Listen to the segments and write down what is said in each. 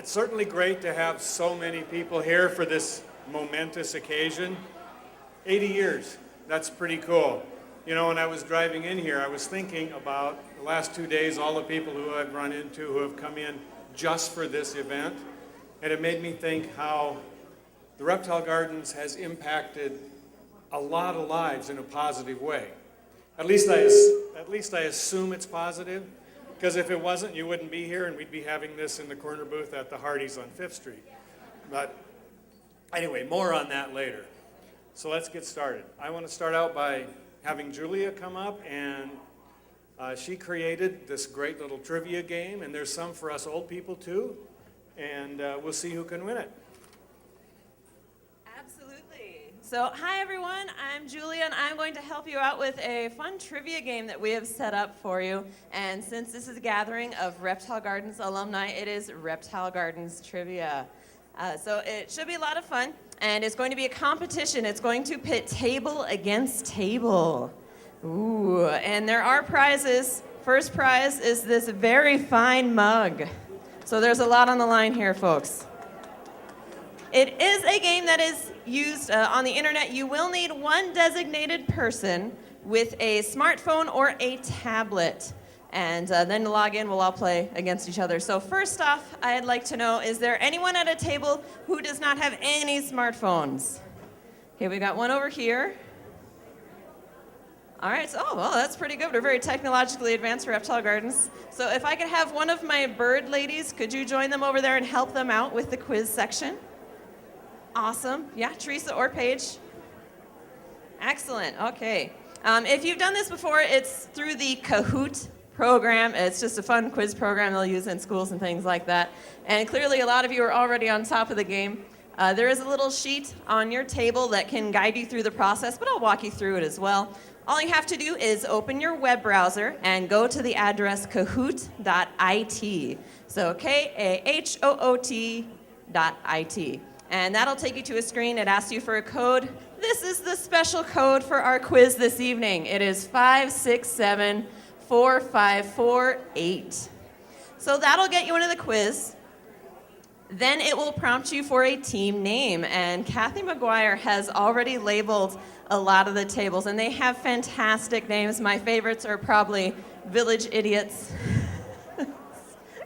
It's certainly great to have so many people here for this momentous occasion. 80 years, that's pretty cool. You know, when I was driving in here, I was thinking about the last 2 days, all the people who I've run into who have come in just for this event. And it made me think how the Reptile Gardens has impacted a lot of lives in a positive way. At least I assume it's positive, because if it wasn't, you wouldn't be here and we'd be having this in the corner booth at the Hardee's on 5th Street. But anyway, more on that later. So let's get started. I want to start out by having Julia come up, and she created this great little trivia game, and there's some for us old people too, and we'll see who can win it. Absolutely. So hi everyone, I'm Julia, and I'm going to help you out with a fun trivia game that we have set up for you. And since this is a gathering of Reptile Gardens alumni, it is Reptile Gardens Trivia. So it should be a lot of fun, and it's going to be a competition. It's going to pit table against table. Ooh, and there are prizes. First prize is this very fine mug. So there's a lot on the line here, folks. It is a game that is used on the internet. You will need one designated person with a smartphone or a tablet. And then to log in, we'll all play against each other. So first off, I'd like to know, is there anyone at a table who does not have any smartphones? Okay, we got one over here. All right, so, well, that's pretty good. We're very technologically advanced Reptile Gardens. So if I could have one of my bird ladies, could you join them over there and help them out with the quiz section? Awesome. Yeah, Teresa or Paige. Excellent. Okay. If you've done this before, it's through the Kahoot program. It's just a fun quiz program they'll use in schools and things like that. And clearly a lot of you are already on top of the game. There is a little sheet on your table that can guide you through the process, but I'll walk you through it as well. All you have to do is open your web browser and go to the address kahoot.it. So kahoot.it. And that'll take you to a screen. It asks you for a code. This is the special code for our quiz this evening. It is 5674548. So that'll get you into the quiz. Then it will prompt you for a team name. And Kathy McGuire has already labeled a lot of the tables, and they have fantastic names. My favorites are probably Village Idiots.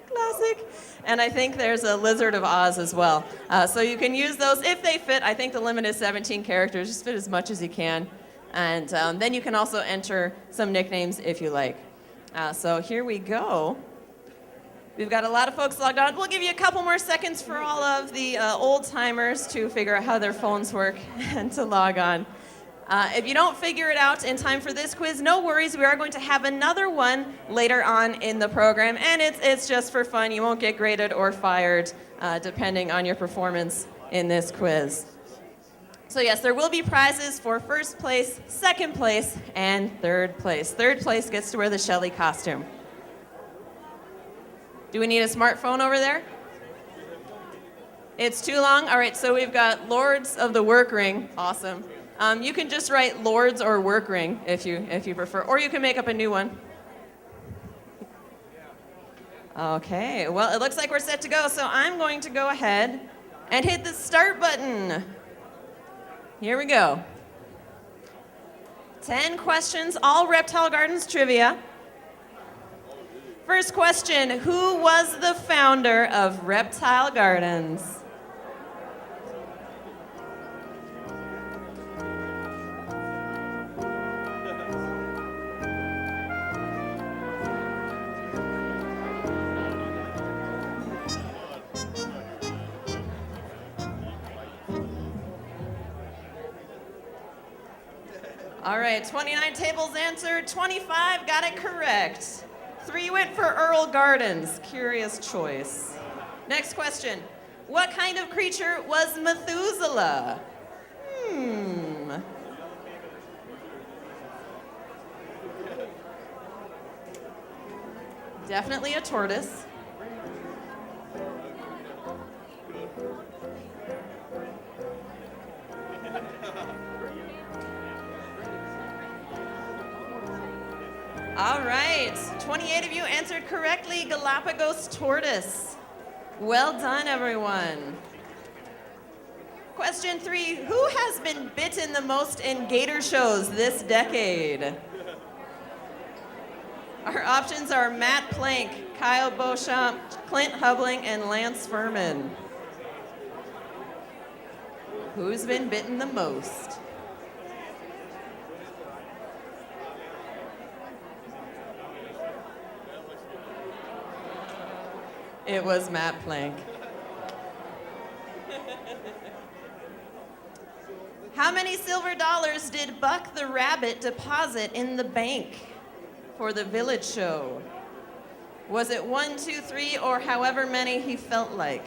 Classic. And I think there's a Lizard of Oz as well. So you can use those if they fit. I think the limit is 17 characters. Just fit as much as you can. And then you can also enter some nicknames if you like. So here we go. We've got a lot of folks logged on. We'll give you a couple more seconds for all of the old-timers to figure out how their phones work and to log on. If you don't figure it out in time for this quiz, no worries. We are going to have another one later on in the program, and it's just for fun. You won't get graded or fired depending on your performance in this quiz. So yes, there will be prizes for first place, second place, and third place. Third place gets to wear the Shelley costume. Do we need a smartphone over there? It's too long? All right, so we've got Lords of the Work Ring. Awesome. You can just write Lords or Work Ring if you prefer, or you can make up a new one. Okay, well, it looks like we're set to go, so I'm going to go ahead and hit the start button. Here we go. 10 questions, all Reptile Gardens trivia. First question, who was the founder of Reptile Gardens? All right, 29 tables answered, 25 got it correct. 3 went for Earl Gardens. Curious choice. Next question. What kind of creature was Methuselah? Definitely a tortoise. All right, 28 of you answered correctly, Galapagos tortoise. Well done, everyone. Question 3, who has been bitten the most in gator shows this decade? Our options are Matt Plank, Kyle Beauchamp, Clint Hubling, and Lance Furman. Who's been bitten the most? It was Matt Plank. How many silver dollars did Buck the Rabbit deposit in the bank for the village show? Was it 1, 2, 3, or however many he felt like?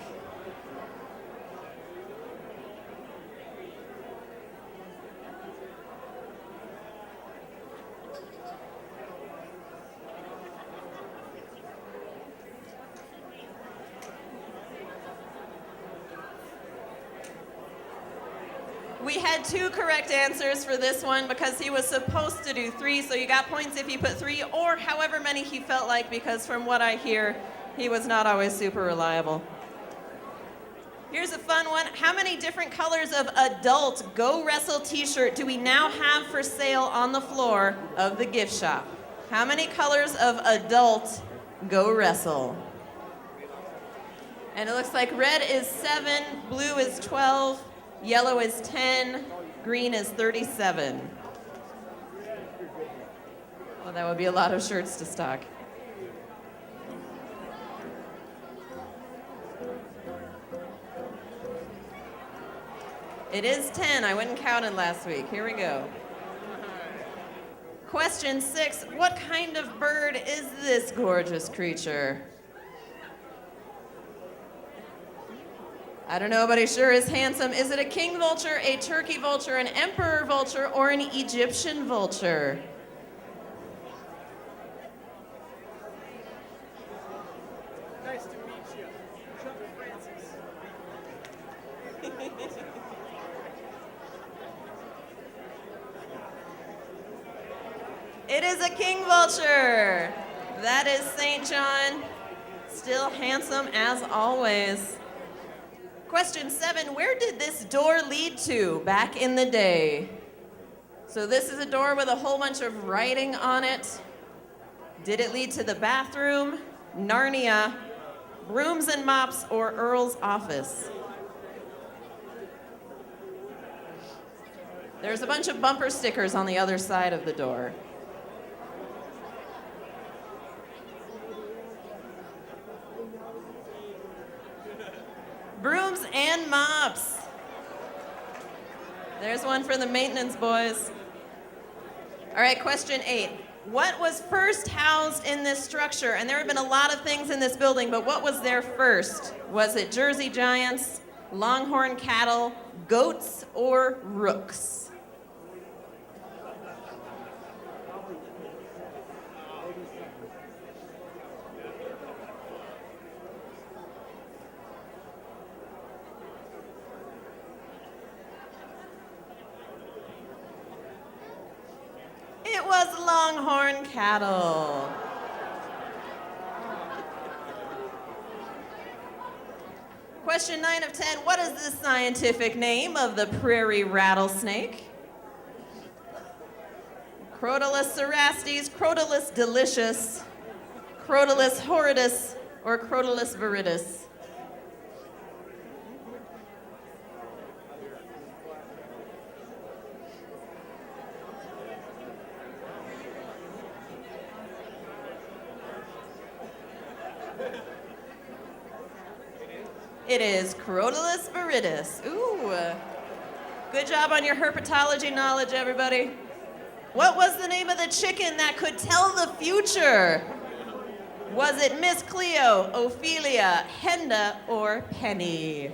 We had 2 correct answers for this one because he was supposed to do 3, so you got points if he put 3 or however many he felt like, because from what I hear, he was not always super reliable. Here's a fun one. How many different colors of adult Go Wrestle t-shirt do we now have for sale on the floor of the gift shop? How many colors of adult Go Wrestle? And it looks like red is 7, blue is 12, yellow is 10, green is 37. Well, that would be a lot of shirts to stock. It is 10. I went and counted last week. Here we go. Question 6. What kind of bird is this gorgeous creature? I don't know, but he sure is handsome. Is it a king vulture, a turkey vulture, an emperor vulture, or an Egyptian vulture? Nice to meet you. Chuck Francis. It is a king vulture. That is St. John. Still handsome as always. Question 7, where did this door lead to back in the day? So this is a door with a whole bunch of writing on it. Did it lead to the bathroom, Narnia, Brooms and Mops, or Earl's office? There's a bunch of bumper stickers on the other side of the door. Brooms and Mops. There's one for the maintenance boys. All right, question 8. What was first housed in this structure? And there have been a lot of things in this building, but what was there first? Was it Jersey Giants, Longhorn cattle, goats, or rooks? It was Longhorn cattle. Question 9 of 10, what is the scientific name of the prairie rattlesnake? Crotalus cerastes, Crotalus delicious, Crotalus horridus, or Crotalus viridis? It is Crotalus viridis. Ooh. Good job on your herpetology knowledge, everybody. What was the name of the chicken that could tell the future? Was it Miss Cleo, Ophelia, Henda, or Penny?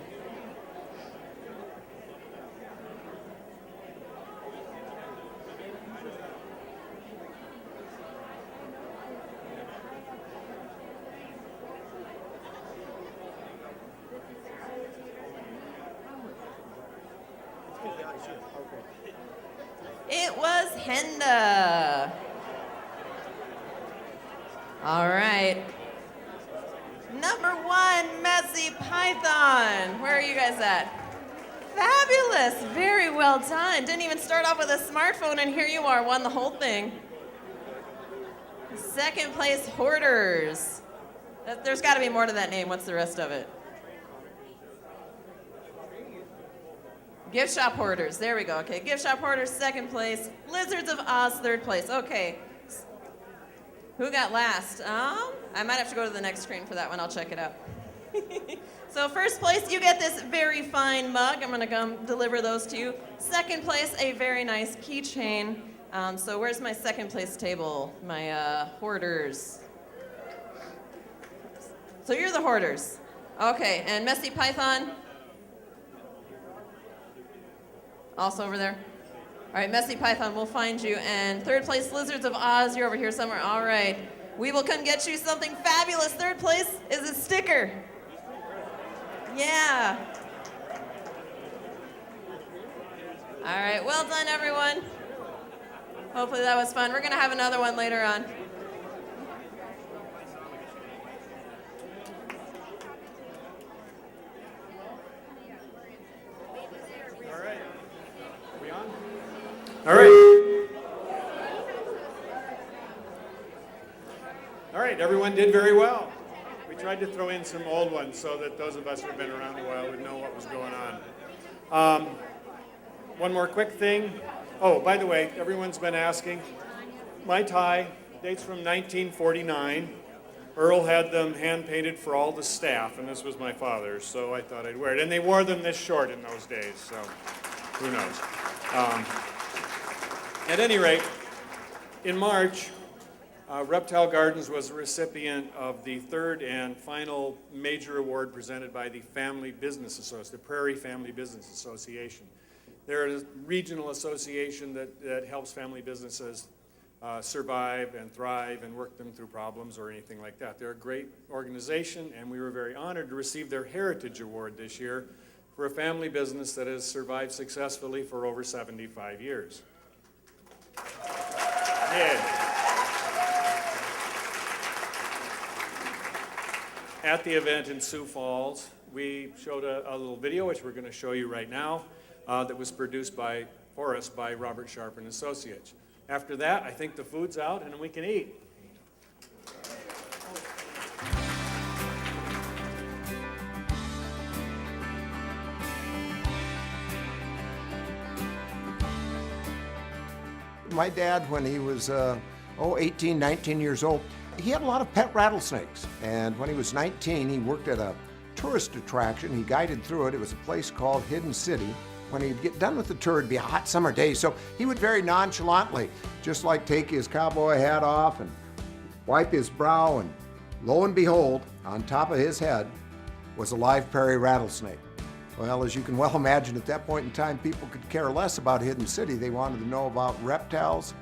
It was Henda. All right. Number 1, Messy Python. Where are you guys at? Fabulous. Very well done. Didn't even start off with a smartphone, and here you are, won the whole thing. Second place, Hoarders. There's got to be more to that name. What's the rest of it? Gift Shop Hoarders. There we go. Okay, Gift Shop Hoarders, second place. Lizards of Oz, third place. Okay. Who got last? I might have to go to the next screen for that one. I'll check it out. So first place, you get this very fine mug. I'm going to come deliver those to you. Second place, a very nice keychain. So where's my second place table? My Hoarders. So you're the Hoarders. Okay, and Messy Python? Also over there? All right, Messy Python, we'll find you. And third place, Lizards of Oz, you're over here somewhere. All right, we will come get you something fabulous. Third place is a sticker. Yeah. All right, well done, everyone. Hopefully that was fun. We're gonna have another one later on. All right. All right, everyone did very well. We tried to throw in some old ones so that those of us who have been around a while would know what was going on. One more quick thing. Oh, by the way, everyone's been asking. My tie dates from 1949. Earl had them hand-painted for all the staff, and this was my father's, so I thought I'd wear it. And they wore them this short in those days, so who knows. At any rate, in March, Reptile Gardens was a recipient of the third and final major award presented by the Family Business Association, the Prairie Family Business Association. They're a regional association that helps family businesses survive and thrive and work them through problems or anything like that. They're a great organization, and we were very honored to receive their Heritage Award this year for a family business that has survived successfully for over 75 years. Yeah. At the event in Sioux Falls, we showed a little video, which we're going to show you right now, that was produced for us by Robert Sharp and Associates. After that, I think the food's out and we can eat. My dad, when he was 18, 19 years old, he had a lot of pet rattlesnakes. And when he was 19, he worked at a tourist attraction. He guided through it. It was a place called Hidden City. When he'd get done with the tour, it'd be a hot summer day, so he would very nonchalantly just like take his cowboy hat off and wipe his brow, and lo and behold, on top of his head was a live prairie rattlesnake. Well, as you can well imagine, at that point in time, people could care less about Hidden City. They wanted to know about reptiles,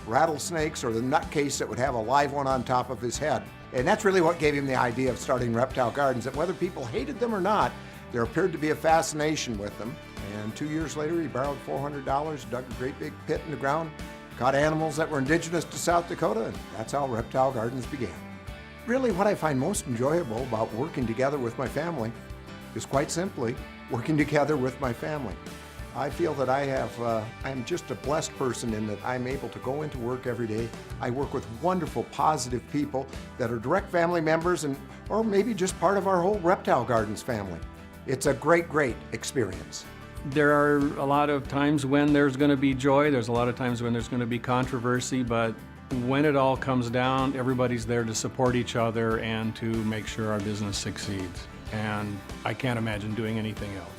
rattlesnakes, or the nutcase that would have a live one on top of his head. And that's really what gave him the idea of starting Reptile Gardens, that whether people hated them or not, there appeared to be a fascination with them. And 2 years later, he borrowed $400, dug a great big pit in the ground, caught animals that were indigenous to South Dakota, and that's how Reptile Gardens began. Really, what I find most enjoyable about working together with my family is quite simply working together with my family. I feel that I'm just a blessed person in that I'm able to go into work every day. I work with wonderful, positive people that are direct family members or maybe just part of our whole Reptile Gardens family. It's a great, great experience. There are a lot of times when there's going to be joy, there's a lot of times when there's going to be controversy, but when it all comes down, everybody's there to support each other and to make sure our business succeeds. And I can't imagine doing anything else.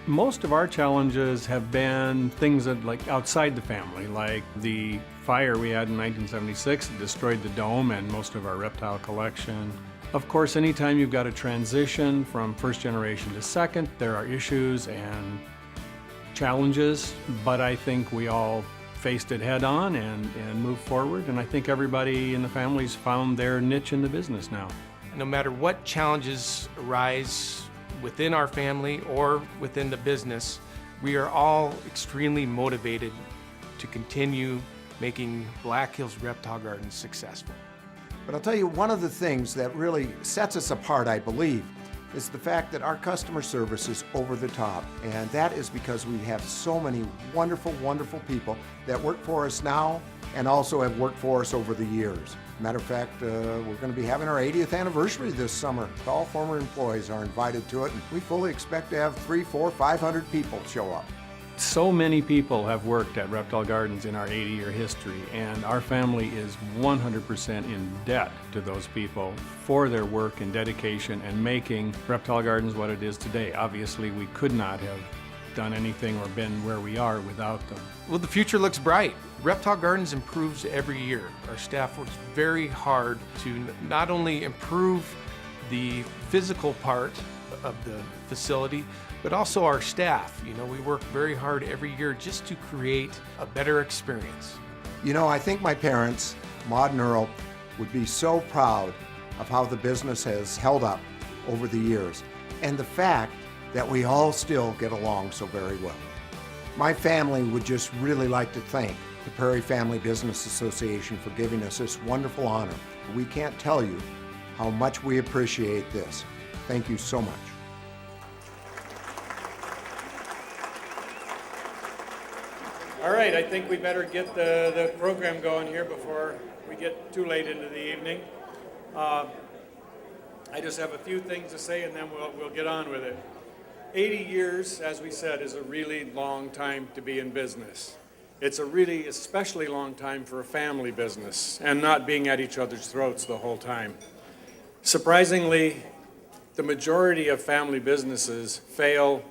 Most of our challenges have been things that like outside the family, like the fire we had in 1976 that destroyed the dome and most of our reptile collection. Of course, anytime you've got a transition from first generation to second, there are issues and challenges, but I think we all faced it head on and moved forward, and I think everybody in the family's found their niche in the business now. No matter what challenges arise within our family or within the business, we are all extremely motivated to continue making Black Hills Reptile Gardens successful. But I'll tell you, one of the things that really sets us apart, I believe, is the fact that our customer service is over the top. And that is because we have so many wonderful, wonderful people that work for us now and also have worked for us over the years. Matter of fact, we're going to be having our 80th anniversary this summer. All former employees are invited to it, and we fully expect to have 300, 400, 500 people show up. So many people have worked at Reptile Gardens in our 80-year history, and our family is 100% in debt to those people for their work and dedication and making Reptile Gardens what it is today. Obviously, we could not have done anything or been where we are without them. Well, the future looks bright. Reptile Gardens improves every year. Our staff works very hard to not only improve the physical part of the facility, but also our staff. You know, we work very hard every year just to create a better experience. You know, I think my parents, Maud and Earl, would be so proud of how the business has held up over the years and the fact that we all still get along so very well. My family would just really like to thank the Prairie Family Business Association for giving us this wonderful honor. We can't tell you how much we appreciate this. Thank you so much. All right, I think we better get the program going here before we get too late into the evening. I just have a few things to say and then we'll get on with it. 80 years, as we said, is a really long time to be in business. It's a really especially long time for a family business and not being at each other's throats the whole time. Surprisingly, the majority of family businesses fail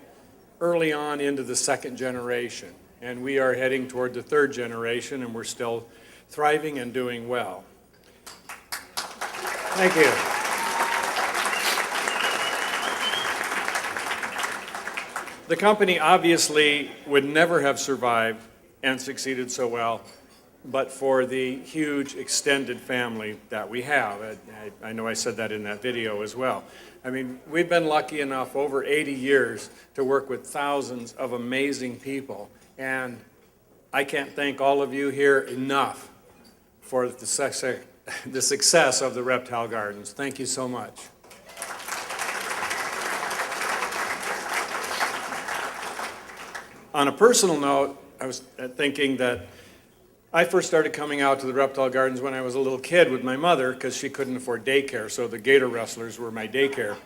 early on into the second generation. And we are heading toward the third generation, and we're still thriving and doing well. Thank you. The company obviously would never have survived and succeeded so well but for the huge extended family that we have. I know I said that in that video as well. I mean, we've been lucky enough over 80 years to work with thousands of amazing people. And I can't thank all of you here enough for the success of the Reptile Gardens. Thank you so much. On a personal note, I was thinking that I first started coming out to the Reptile Gardens when I was a little kid with my mother because she couldn't afford daycare, so the gator wrestlers were my daycare.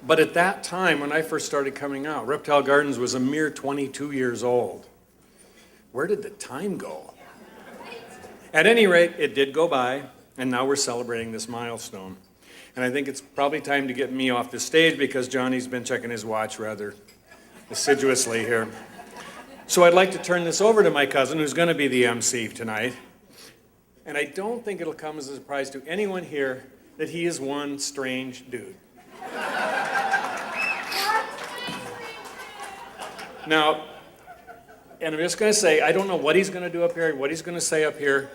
But at that time, when I first started coming out, Reptile Gardens was a mere 22 years old. Where did the time go? At any rate, it did go by, and now we're celebrating this milestone. And I think it's probably time to get me off the stage because Johnny's been checking his watch rather assiduously here. So I'd like to turn this over to my cousin, who's going to be the MC tonight. And I don't think it'll come as a surprise to anyone here that he is one strange dude. Now, and I'm just going to say, I don't know what he's going to do up here, what he's going to say up here,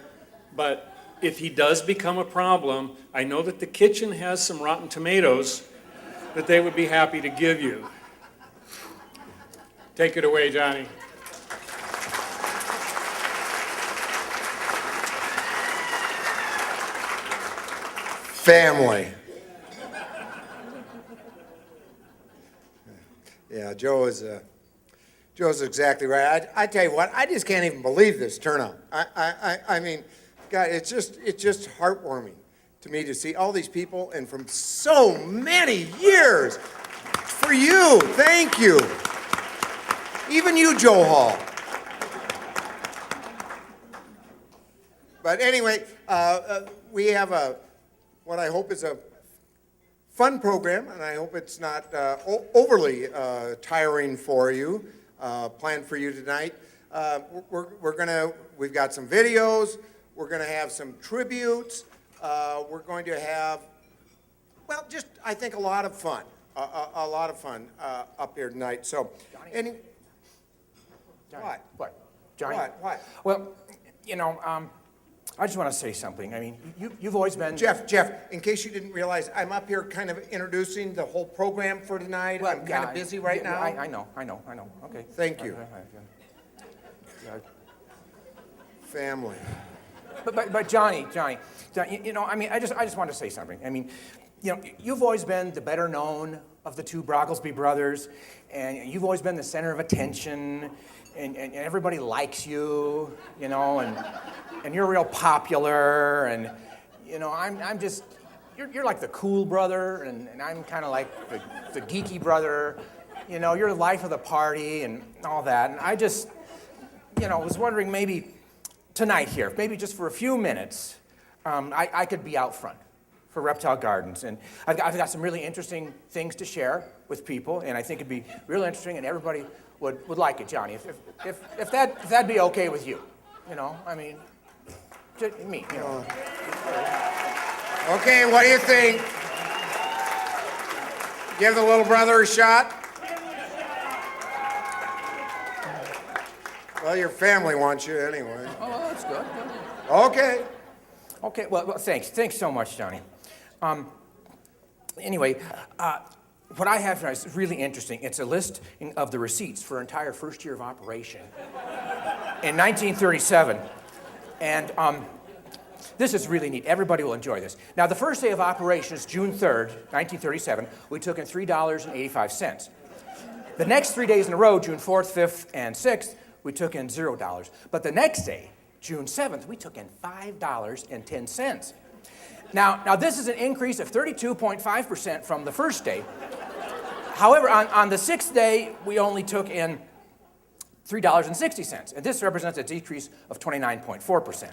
but if he does become a problem, I know that the kitchen has some rotten tomatoes that they would be happy to give you. Take it away, Johnny. Family. Yeah, Joe's exactly right. I tell you what, I just can't even believe this turnout. I mean, God, it's just heartwarming to me to see all these people and from so many years. For you, thank you. Even you, Joe Hall. But anyway, we have what I hope is a fun program, and I hope it's not overly tiring for you. Planned for you tonight. We've got some videos. We're gonna have some tributes. We're going to have, well, just I think a lot of fun. A lot of fun up here tonight. So, Johnny? What? Johnny? What? Well, you know, I just want to say something. I mean, you've always been... Jeff, in case you didn't realize, I'm up here kind of introducing the whole program for tonight. Well, I'm kind of busy right now. I know. Okay. Thank you. Yeah. Family. But Johnny, you know, I mean, I just want to say something. I mean, you know, you've always been the better known of the two Brockelsby brothers, and you've always been the center of attention, and everybody likes you, you know, and you're real popular, and you know, I'm just, you're like the cool brother, and I'm kind of like the geeky brother. You know, you're the life of the party and all that, and I just, you know, was wondering maybe tonight here, maybe just for a few minutes, I could be out front for Reptile Gardens. And I've got some really interesting things to share with people, and I think it'd be real interesting, and everybody would like it, Johnny, if that'd be okay with you. You know, I mean, just me, you know. Okay, what do you think? Give the little brother a shot? Well, your family wants you anyway. Oh, that's good. Okay. Okay, well, thanks so much, Johnny. Anyway, what I have here is really interesting. It's a list of the receipts for our entire first year of operation in 1937. And this is really neat. Everybody will enjoy this. Now, the first day of operation is June 3rd, 1937. We took in $3.85. The next 3 days in a row, June 4th, 5th, and 6th, we took in $0. But the next day, June 7th, we took in $5.10. Now this is an increase of 32.5% from the first day. However, on the 6th day, we only took in $3.60, and this represents a decrease of 29.4%.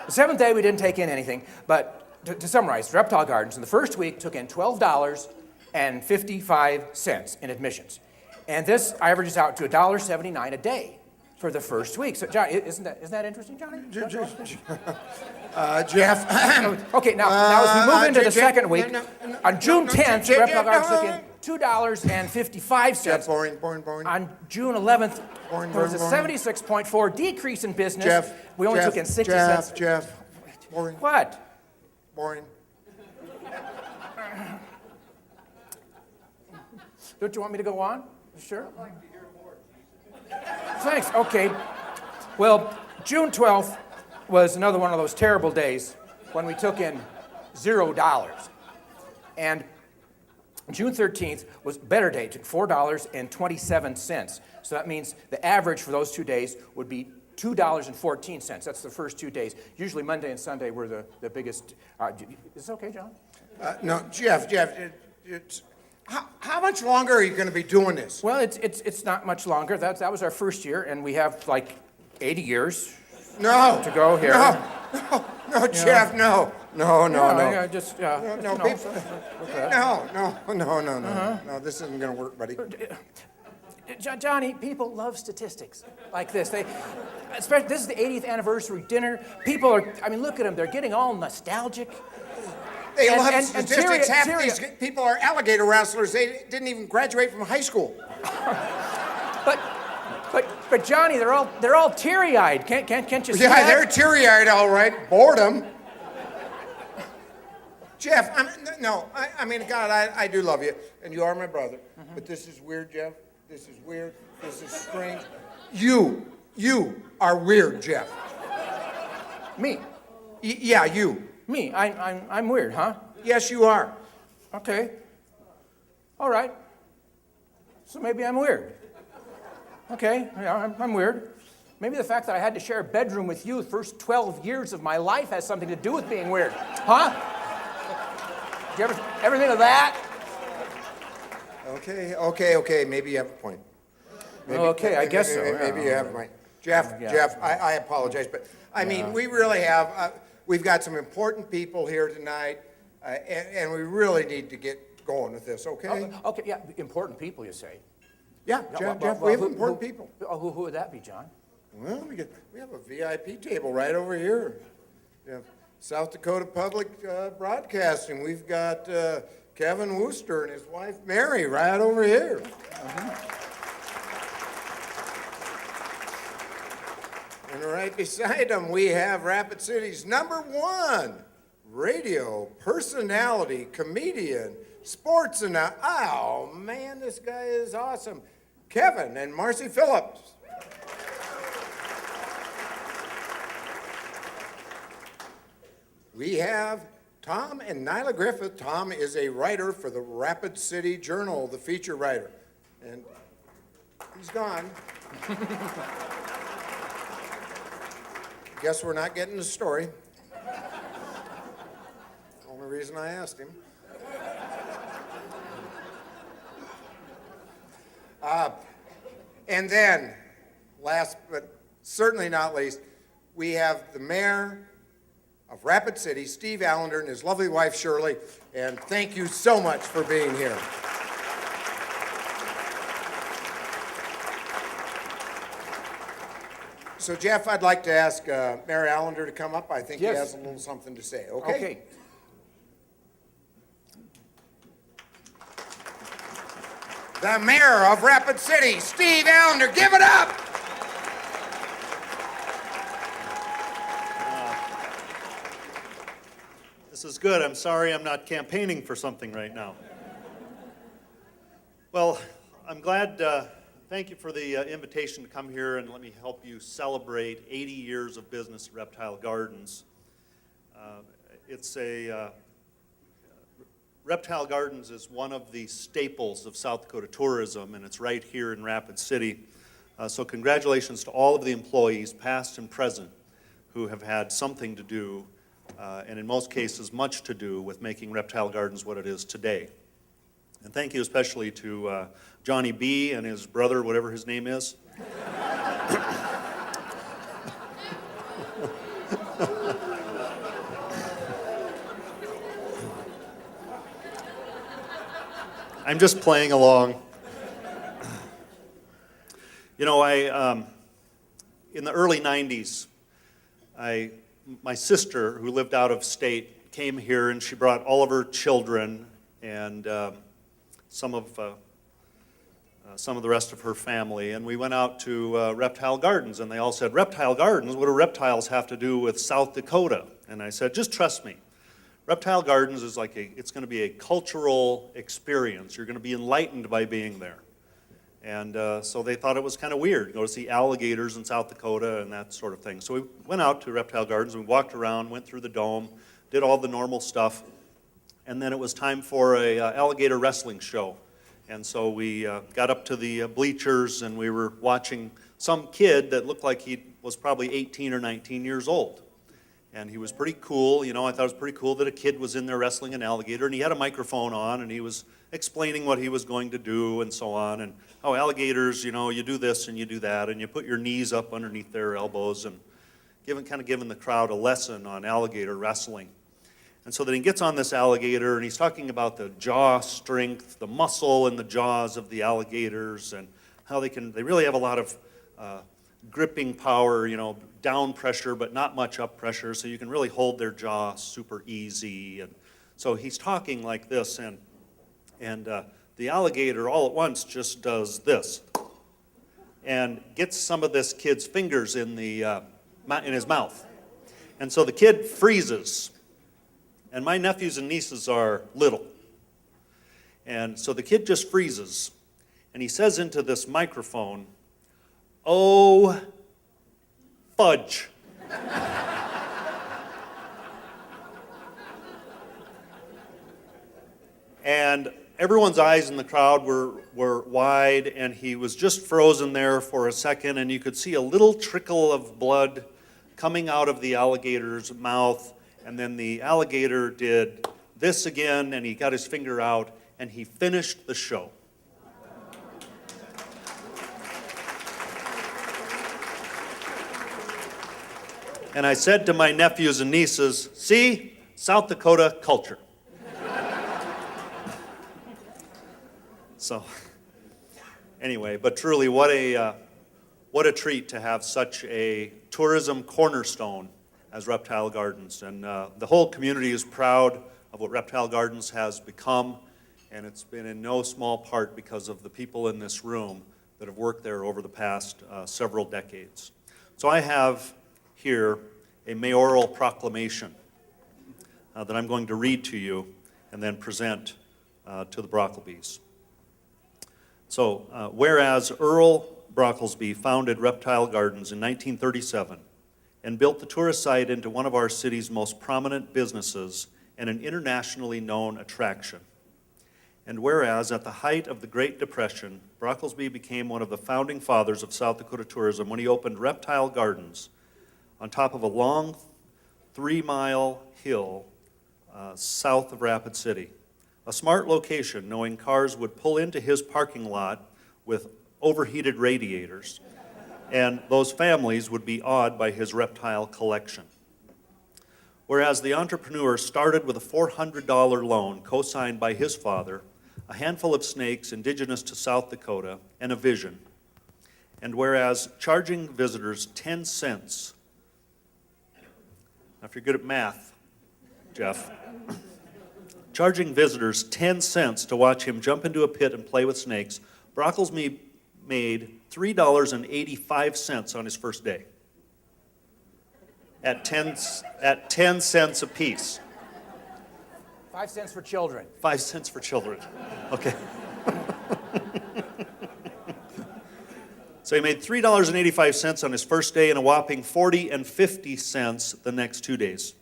The 7th day, we didn't take in anything, but to summarize, Reptile Gardens in the first week took in $12.55 in admissions. And this averages out to $1.79 a day for the first week. So, Johnny, isn't that interesting, Johnny? Jeff. Okay, now as we move into the second week, on June 10th, Reptile Gardens took in $2.55. Jeff, boring. On June 11th, Boring, there was a boring. 76.4 decrease in business. Jeff. We only took in 60 cents. Jeff. Boring. What? Boring. Don't you want me to go on? Sure. I'd like to hear more. Thanks. Okay. Well, June 12th was another one of those terrible days when we took in $0. And June 13th was a better day, took $4.27. So that means the average for those 2 days would be $2.14. That's the first 2 days. Usually Monday and Sunday were the biggest. Is this okay, John? No, Jeff, how much longer are you going to be doing this? Well, it's not much longer. That was our first year, and we have like 80 years No. to go here. No, Jeff, no. No. Yeah, just, No, you know, people. okay. No, this isn't going to work, buddy. Johnny, people love statistics like this. Especially, this is the 80th anniversary dinner. People are, I mean, look at them. They're getting all nostalgic. They And- love and statistics. Half Syria- these people are alligator wrestlers. They didn't even graduate from high school. But Johnny, they're all teary-eyed. Can't you see Yeah, that? they're teary-eyed, all right. Boredom. Jeff, I mean, God, I do love you, and you are my brother. Mm-hmm. But this is weird, Jeff. This is weird. This is strange. You are weird, Jeff. Me? Yeah, you. Me? I'm weird, huh? Yes, you are. Okay. All right. So maybe I'm weird. Okay, yeah, I'm weird. Maybe the fact that I had to share a bedroom with you the first 12 years of my life has something to do with being weird. Huh? Did you ever think of that? Okay. Maybe you have a point. Okay, I guess so. Maybe you have a point. Jeff, I apologize, but I mean, Yeah. we really have, we've got some important people here tonight, and we really need to get going with this, okay? Okay, yeah, important people, you say. Yeah, Jeff, we have important people. Who would that be, John? Well, we have a VIP table right over here. We have South Dakota Public Broadcasting. We've got Kevin Wooster and his wife Mary right over here. And right beside them, we have Rapid City's #1 radio personality, comedian, sports announcer. Oh, man, this guy is awesome. Kevin and Marcy Phillips. we have Tom and Nyla Griffith. Tom is a writer for the Rapid City Journal, the feature writer. And he's gone. Guess we're not getting the story. Only reason I asked him. And then, last but certainly not least, we have the mayor of Rapid City, Steve Allender, and his lovely wife, Shirley. And thank you so much for being here. So, Jeff, I'd like to ask Mayor Allender to come up. I think Yes. he has a little something to say. Okay? Okay. The mayor of Rapid City, Steve Allender. Give it up! This is good. I'm sorry I'm not campaigning for something right now. Well, I'm glad, thank you for the invitation to come here and let me help you celebrate 80 years of business at Reptile Gardens. Reptile Gardens is one of the staples of South Dakota tourism, and it's right here in Rapid City. So congratulations to all of the employees, past and present, who have had something to do, and in most cases, much to do with making Reptile Gardens what it is today. And thank you especially to Johnny B. and his brother, whatever his name is. I'm just playing along. You know, in the early 90s, my sister, who lived out of state, came here and she brought all of her children and some of the rest of her family, and we went out to Reptile Gardens, and they all said, "Reptile Gardens? What do reptiles have to do with South Dakota?" And I said, "Just trust me. Reptile Gardens is it's going to be a cultural experience. You're going to be enlightened by being there." And so they thought it was kind of weird to go to see alligators in South Dakota and that sort of thing. So we went out to Reptile Gardens, we walked around, went through the dome, did all the normal stuff, and then it was time for a alligator wrestling show. And so we got up to the bleachers and we were watching some kid that looked like he was probably 18 or 19 years old. And he was pretty cool. You know, I thought it was pretty cool that a kid was in there wrestling an alligator, and he had a microphone on, and he was explaining what he was going to do and so on, and how alligators, you know, you do this and you do that, and you put your knees up underneath their elbows, and kind of giving the crowd a lesson on alligator wrestling. And so then he gets on this alligator, and he's talking about the jaw strength, the muscle in the jaws of the alligators, and how they really have a lot of gripping power, you know, down pressure, but not much up pressure, so you can really hold their jaw super easy. And so he's talking like this, and the alligator all at once just does this, and gets some of this kid's fingers in his mouth. And so the kid freezes, and my nephews and nieces are little. And so the kid just freezes, and he says into this microphone, "Oh, fudge." And everyone's eyes in the crowd were wide, and he was just frozen there for a second, and you could see a little trickle of blood coming out of the alligator's mouth, and then the alligator did this again, and he got his finger out, and he finished the show. And I said to my nephews and nieces, "See, South Dakota culture." So, anyway, but truly, what a treat to have such a tourism cornerstone as Reptile Gardens. And the whole community is proud of what Reptile Gardens has become, and it's been in no small part because of the people in this room that have worked there over the past several decades. So I have here a mayoral proclamation that I'm going to read to you and then present to the Brockelsbys. So, whereas Earl Brockelsby founded Reptile Gardens in 1937 and built the tourist site into one of our city's most prominent businesses and an internationally known attraction. And whereas at the height of the Great Depression, Brockelsby became one of the founding fathers of South Dakota tourism when he opened Reptile Gardens on top of a long 3-mile hill south of Rapid City. A smart location, knowing cars would pull into his parking lot with overheated radiators, and those families would be awed by his reptile collection. Whereas the entrepreneur started with a $400 loan co-signed by his father, a handful of snakes indigenous to South Dakota, and a vision. And whereas charging visitors 10 cents, now if you're good at math, Jeff, charging visitors 10 cents to watch him jump into a pit and play with snakes, Brockelsby made $3.85 on his first day at 10 cents a piece. 5 cents for children. 5 cents for children. Okay. So he made $3.85 on his first day and a whopping 40 and 50 cents the next 2 days.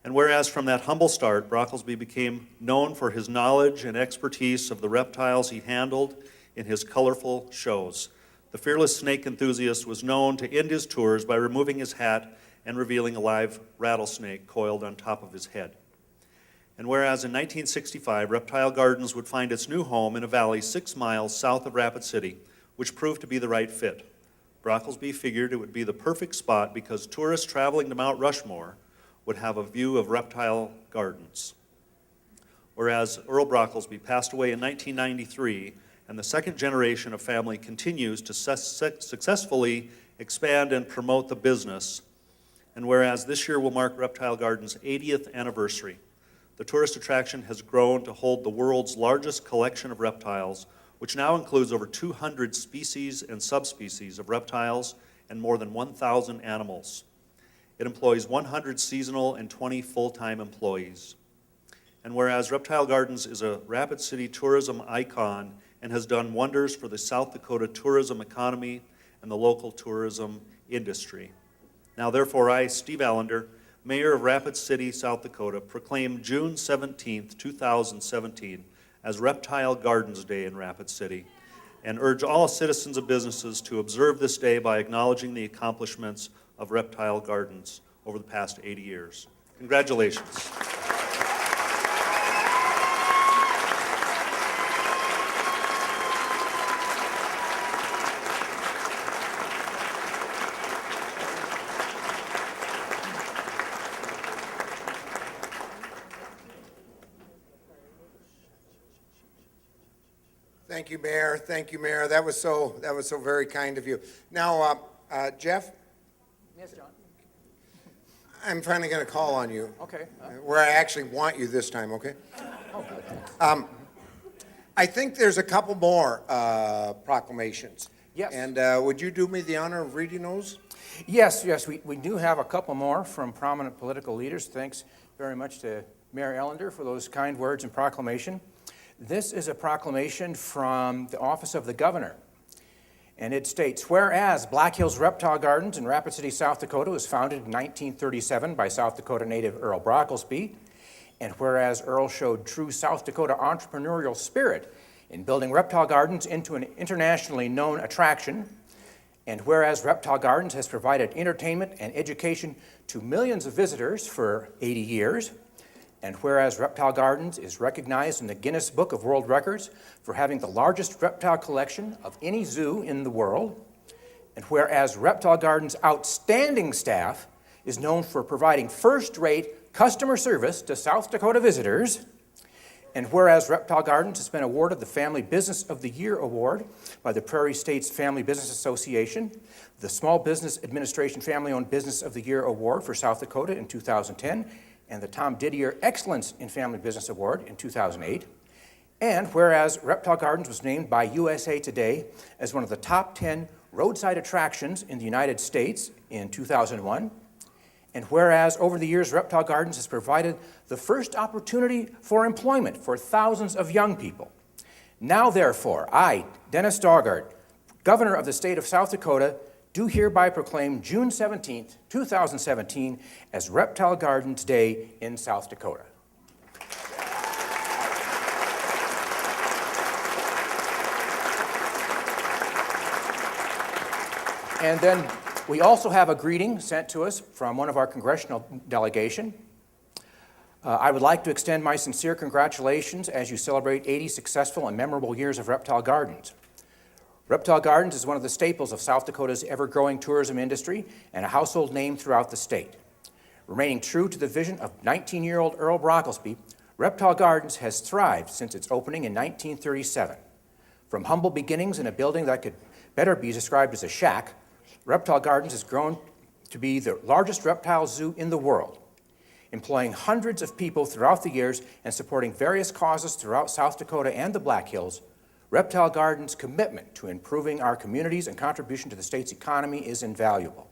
And whereas from that humble start, Brockelsby became known for his knowledge and expertise of the reptiles he handled in his colorful shows, the fearless snake enthusiast was known to end his tours by removing his hat and revealing a live rattlesnake coiled on top of his head. And whereas in 1965, Reptile Gardens would find its new home in a valley 6 miles south of Rapid City, which proved to be the right fit. Brockelsby figured it would be the perfect spot because tourists traveling to Mount Rushmore would have a view of Reptile Gardens. Whereas Earl Brockelsby passed away in 1993, and the second generation of family continues to successfully expand and promote the business. And whereas this year will mark Reptile Gardens' 80th anniversary, the tourist attraction has grown to hold the world's largest collection of reptiles, which now includes over 200 species and subspecies of reptiles and more than 1,000 animals. It employs 100 seasonal and 20 full-time employees. And whereas Reptile Gardens is a Rapid City tourism icon and has done wonders for the South Dakota tourism economy and the local tourism industry. Now therefore I, Steve Allender, Mayor of Rapid City, South Dakota, proclaim June 17, 2017 as Reptile Gardens Day in Rapid City, and urge all citizens and businesses to observe this day by acknowledging the accomplishments of Reptile Gardens over the past 80 years. Congratulations. Thank you, Mayor. Thank you, Mayor. That was so very kind of you. Now, Jeff, Yes, John. I'm finally going to call on you. Okay. Where I actually want you this time, okay? Oh, good. I think there's a couple more proclamations. Yes. And would you do me the honor of reading those? Yes, we do have a couple more from prominent political leaders. Thanks very much to Mayor Ellender for those kind words and proclamation. This is a proclamation from the Office of the Governor, and it states, whereas Black Hills Reptile Gardens in Rapid City, South Dakota was founded in 1937 by South Dakota native Earl Brockelsby, and whereas Earl showed true South Dakota entrepreneurial spirit in building Reptile Gardens into an internationally known attraction, and whereas Reptile Gardens has provided entertainment and education to millions of visitors for 80 years, and whereas Reptile Gardens is recognized in the Guinness Book of World Records for having the largest reptile collection of any zoo in the world, and whereas Reptile Gardens' outstanding staff is known for providing first-rate customer service to South Dakota visitors, and whereas Reptile Gardens has been awarded the Family Business of the Year Award by the Prairie States Family Business Association, the Small Business Administration Family-Owned Business of the Year Award for South Dakota in 2010, and the Tom Didier Excellence in Family Business Award in 2008. And whereas Reptile Gardens was named by USA Today as one of the top 10 roadside attractions in the United States in 2001. And whereas over the years, Reptile Gardens has provided the first opportunity for employment for thousands of young people. Now therefore, I, Dennis Daugard, Governor of the state of South Dakota, do hereby proclaim June 17th, 2017 as Reptile Gardens Day in South Dakota. And then we also have a greeting sent to us from one of our congressional delegation. I would like to extend my sincere congratulations as you celebrate 80 successful and memorable years of Reptile Gardens. Reptile Gardens is one of the staples of South Dakota's ever-growing tourism industry and a household name throughout the state. Remaining true to the vision of 19-year-old Earl Brockelsby, Reptile Gardens has thrived since its opening in 1937. From humble beginnings in a building that could better be described as a shack, Reptile Gardens has grown to be the largest reptile zoo in the world, employing hundreds of people throughout the years and supporting various causes throughout South Dakota and the Black Hills. Reptile Gardens' commitment to improving our communities and contribution to the state's economy is invaluable.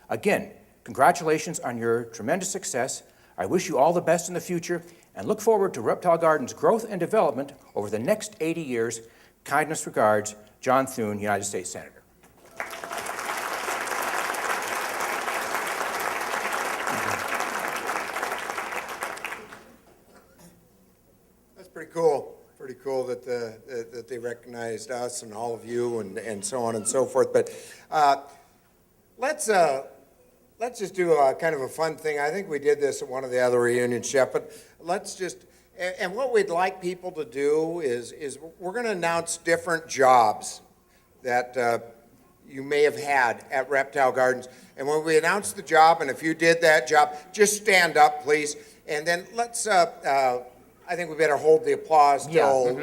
Again, congratulations on your tremendous success. I wish you all the best in the future and look forward to Reptile Gardens' growth and development over the next 80 years. Kindness regards, John Thune, United States Senator. That's pretty cool. Pretty cool that that they recognized us and all of you and so on and so forth. But let's just do a kind of a fun thing. I think we did this at one of the other reunions, Chef. But let's just and what we'd like people to do is we're going to announce different jobs that you may have had at Reptile Gardens. And when we announce the job, and if you did that job, just stand up, please. And then let's. I think we better hold the applause till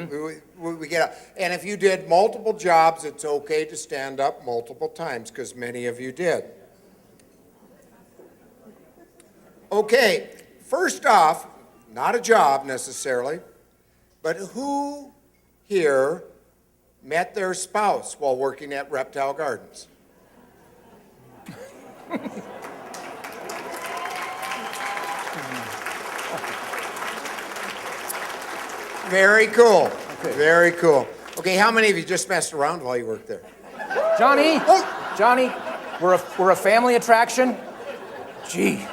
we get up. And if you did multiple jobs, it's okay to stand up multiple times, because many of you did. Okay, first off, not a job necessarily, but who here met their spouse while working at Reptile Gardens? Very cool. Okay. Very cool. Okay, how many of you just messed around while you worked there? Johnny, Johnny, we're a family attraction. Gee.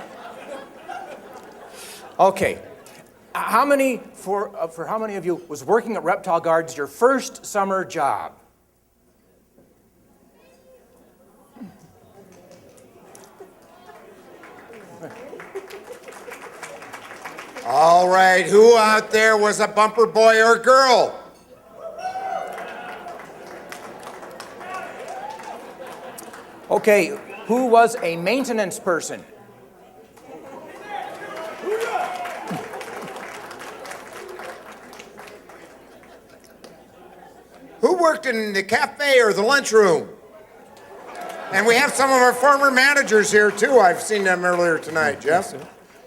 Okay, how many for how many of you was working at Reptile Gardens your first summer job? All right, who out there was a bumper boy or girl? Okay, who was a maintenance person? Who worked in the cafe or the lunchroom? And we have some of our former managers here too. I've seen them earlier tonight, Jeff.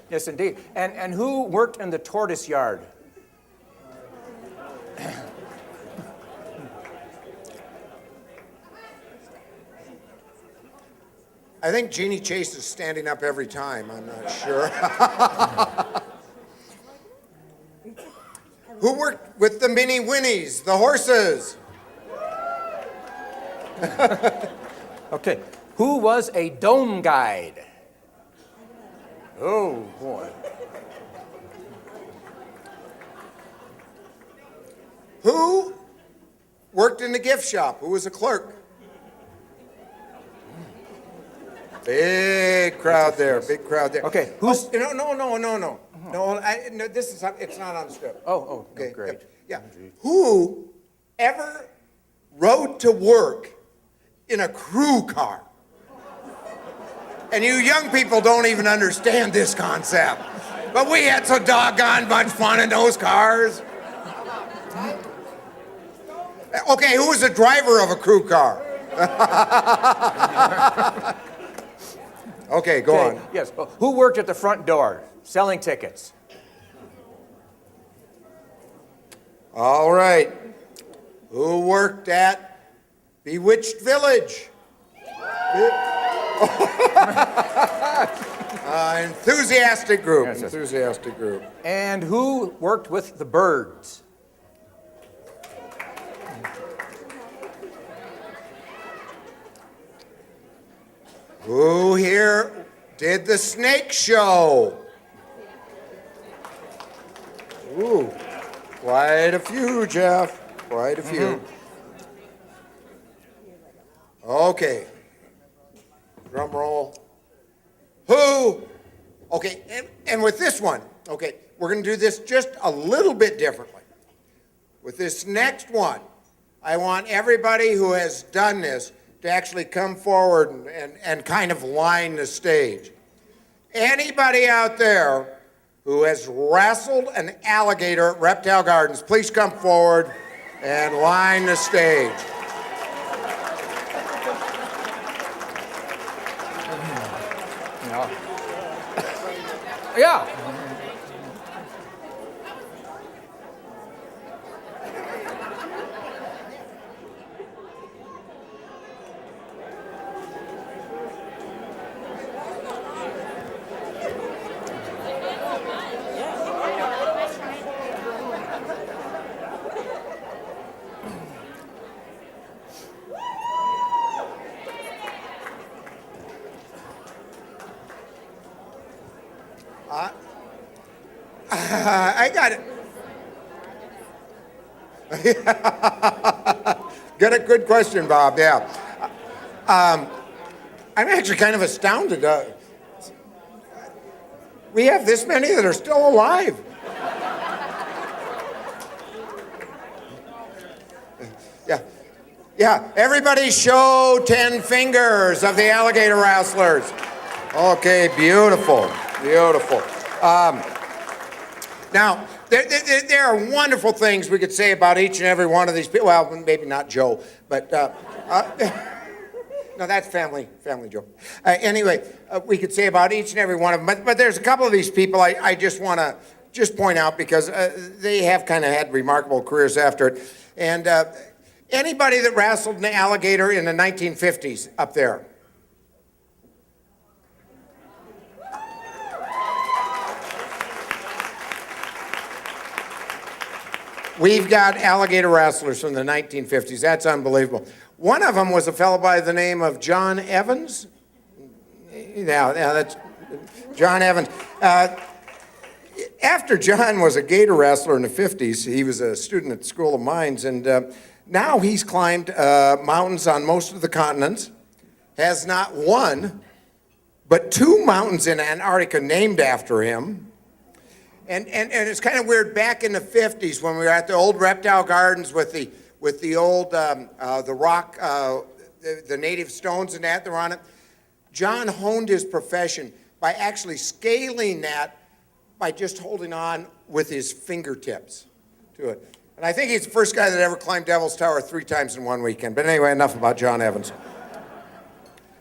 Yes, indeed. And who worked in the tortoise yard? I think Jeannie Chase is standing up every time. I'm not sure. Who worked with the mini Winnies, the horses? Okay. Who was a dome guide? Oh, boy. Who worked in the gift shop? Who was a clerk? Big crowd there. Big crowd there. Okay. Who's? Oh, no. This is. It's not on the script. Oh, Okay. great. Yeah. Who ever rode to work in a crew car? And you young people don't even understand this concept. But we had so doggone much fun in those cars. Okay, who was the driver of a crew car? Okay, go on. Yes. Who worked at the front door selling tickets? All right. Who worked at Bewitched Village? Enthusiastic group. Yes, yes. Enthusiastic group. And who worked with the birds? Who here did the snake show? Ooh, quite a few, Jeff. Quite a few. Okay. Drum roll. Who? Okay, and with this one, okay, we're going to do this just a little bit differently. With this next one, I want everybody who has done this to actually come forward and kind of line the stage. Anybody out there who has wrestled an alligator at Reptile Gardens, please come forward and line the stage. Yeah. I got it. Good question, Bob. Yeah. I'm actually kind of astounded. We have this many that are still alive. Yeah. Everybody show 10 fingers of the alligator wrestlers. Okay, beautiful. Now, there are wonderful things we could say about each and every one of these people. Well, maybe not Joe, but no, that's family Joe. Anyway, we could say about each and every one of them. But there's a couple of these people I just want to point out because they have kind of had remarkable careers after it. And anybody that wrestled an alligator in the 1950s up there? We've got alligator wrestlers from the 1950s. That's unbelievable. One of them was a fellow by the name of John Evans. Yeah, that's John Evans. After John was a gator wrestler in the 50s, he was a student at the School of Mines, and now he's climbed mountains on most of the continents, has not one, but 2 mountains in Antarctica named after him. And it's kind of weird. Back in the 50s, when we were at the old Reptile Gardens with the old the rock, the native stones and that were on it, John honed his profession by actually scaling that by just holding on with his fingertips to it. And I think he's the first guy that ever climbed Devil's Tower 3 times in one weekend. But anyway, enough about John Evans.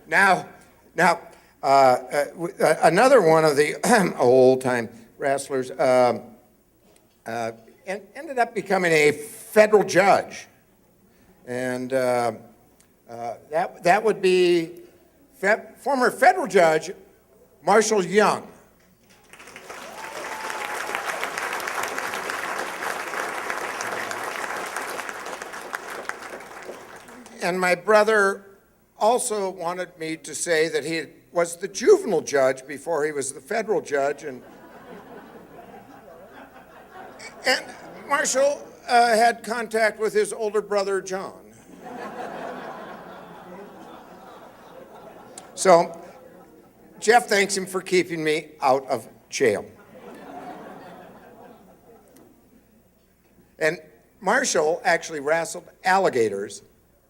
Now, another one of the old-time wrestlers ended up becoming a federal judge, and that would be former federal judge Marshall Young. And my brother also wanted me to say that he was the juvenile judge before he was the federal judge, and Marshall had contact with his older brother, John. So Jeff thanks him for keeping me out of jail. And Marshall actually wrestled alligators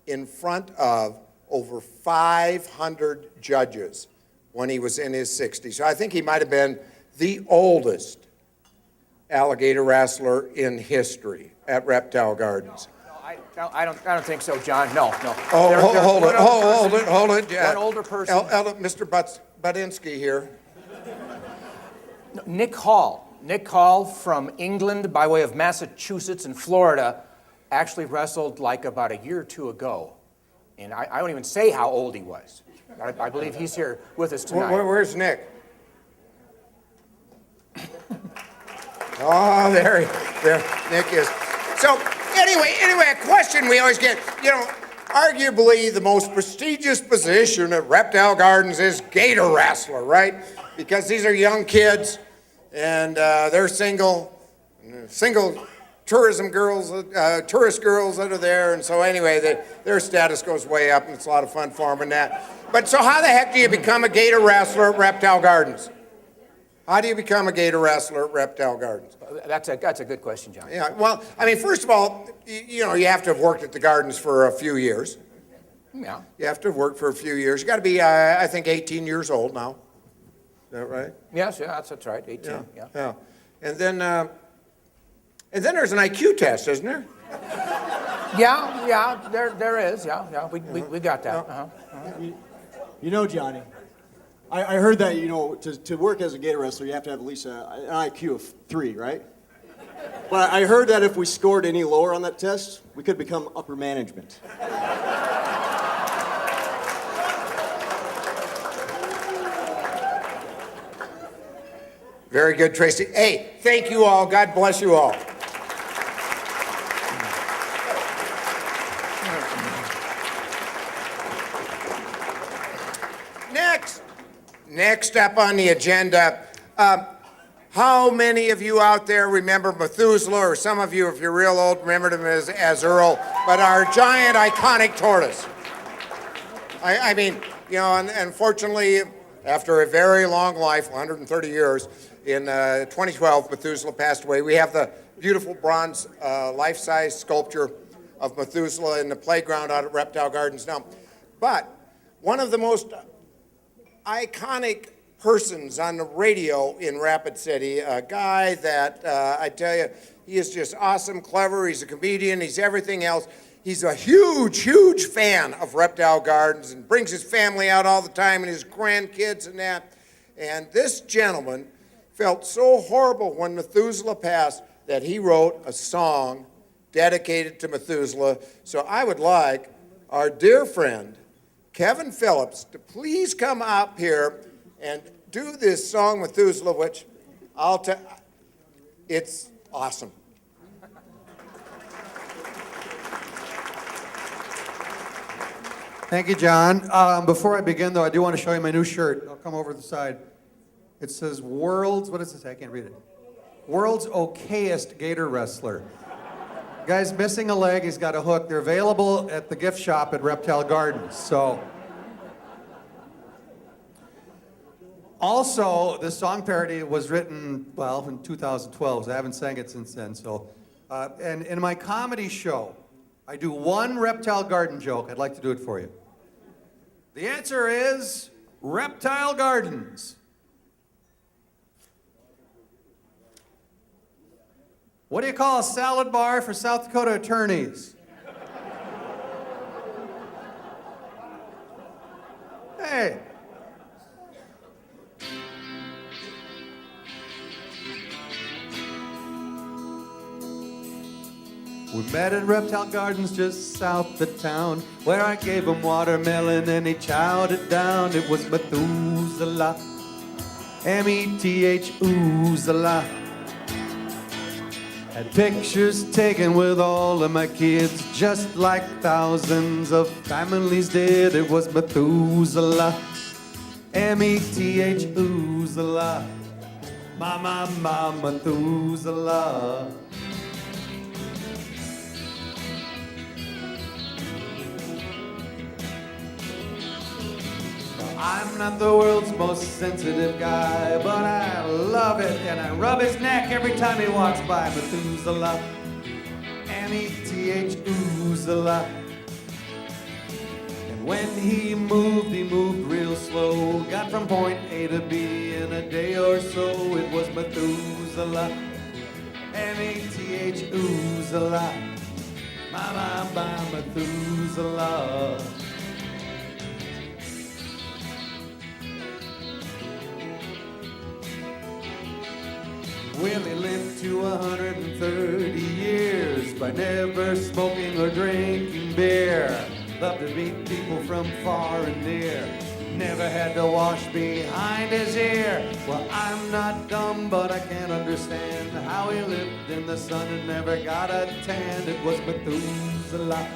in front of over 500 judges when he was in his 60s. So I think he might have been the oldest alligator wrestler in history at Reptile Gardens. No, I don't think so, John. No. Oh, hold it. Yeah. One older person. Mr. Budinsky here. Nick Hall from England by way of Massachusetts and Florida actually wrestled like about a year or 2 ago. And I don't even say how old he was. I believe he's here with us tonight. Where's Nick? Oh, there Nick is. So anyway, a question we always get, Arguably the most prestigious position at Reptile Gardens is gator wrestler, right? Because these are young kids and they're single tourism girls, tourist girls that are there. And so anyway, their status goes way up and it's a lot of fun for them and that. But so how the heck do you become a gator wrestler at Reptile Gardens? How do you become a gator wrestler at Reptile Gardens? That's a good question, John. Yeah, well, I mean, first of all, you know, you have to have worked at the gardens for a few years. Yeah. You have to have worked for a few years. You got to be, I think, 18 years old now. Is that right? Yes, yeah, that's right, 18, yeah. And then there's an IQ test, isn't there? Yeah, there is, yeah, we got that. You know, Johnny, I heard that, you know, to work as a gator wrestler, you have to have at least an IQ of 3, right? But I heard that if we scored any lower on that test, we could become upper management. Very good, Tracy. Hey, thank you all. God bless you all. Next up on the agenda, how many of you out there remember Methuselah, or some of you, if you're real old, remembered him as Earl, but our giant, iconic tortoise? I mean, you know, and unfortunately, after a very long life, 130 years, in 2012, Methuselah passed away. We have the beautiful bronze life-size sculpture of Methuselah in the playground out at Reptile Gardens now. But one of the most iconic persons on the radio in Rapid City, a guy that I tell you, he is just awesome, clever, he's a comedian, he's everything else. He's a huge fan of Reptile Gardens and brings his family out all the time and his grandkids and that. And this gentleman felt so horrible when Methuselah passed that he wrote a song dedicated to Methuselah. So I would like our dear friend, Kevin Phillips, to please come up here and do this song Methuselah, which it's awesome. Thank you, John. Before I begin, though, I do want to show you my new shirt. I'll come over to the side. It says what does it say? I can't read it. World's okayest gator wrestler. Guy's missing a leg, he's got a hook. They're available at the gift shop at Reptile Gardens. So, also, this song parody was written, well, in 2012. So I haven't sang it since then. So, and in my comedy show, I do one Reptile Garden joke. I'd like to do it for you. The answer is Reptile Gardens. What do you call a salad bar for South Dakota attorneys? Hey. We met at Reptile Gardens just south of town, where I gave him watermelon and he chowed it down. It was Methuselah, Methuselah. Had pictures taken with all of my kids, just like thousands of families did. It was Methuselah, Methuselah, ma Methuselah. I'm not the world's most sensitive guy, but I love it, and I rub his neck every time he walks by. Methuselah, Methuselah. And when he moved real slow, got from point A to B in a day or so. It was Methuselah, Methuselah, ma Methuselah. Willie lived to 130 years by never smoking or drinking beer. Loved to meet people from far and near. Never had to wash behind his ear. Well, I'm not dumb, but I can't understand how he lived in the sun and never got a tan. It was Methuselah,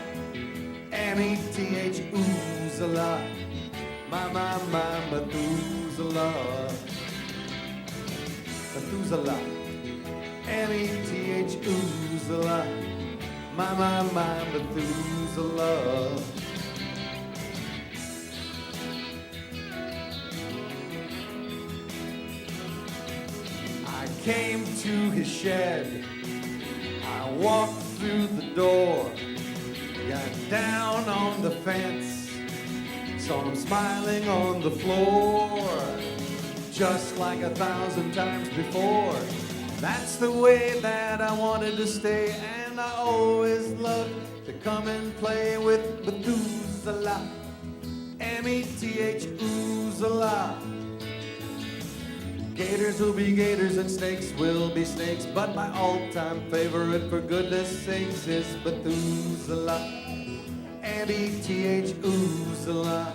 M-E-T-H, oozala. My, Methuselah. Methuselah. M-E-T-H, oozala. My, Methuselah. I came to his shed. I walked through the door. Got down on the fence. Saw him smiling on the floor. Just like 1,000 times before. That's the way that I wanted to stay. And I always loved to come and play with Methuselah. M-E-T-H, oozala. Gators will be gators and snakes will be snakes, but my all-time favorite, for goodness sakes, is Methuselah. M-E-T-H, oozala.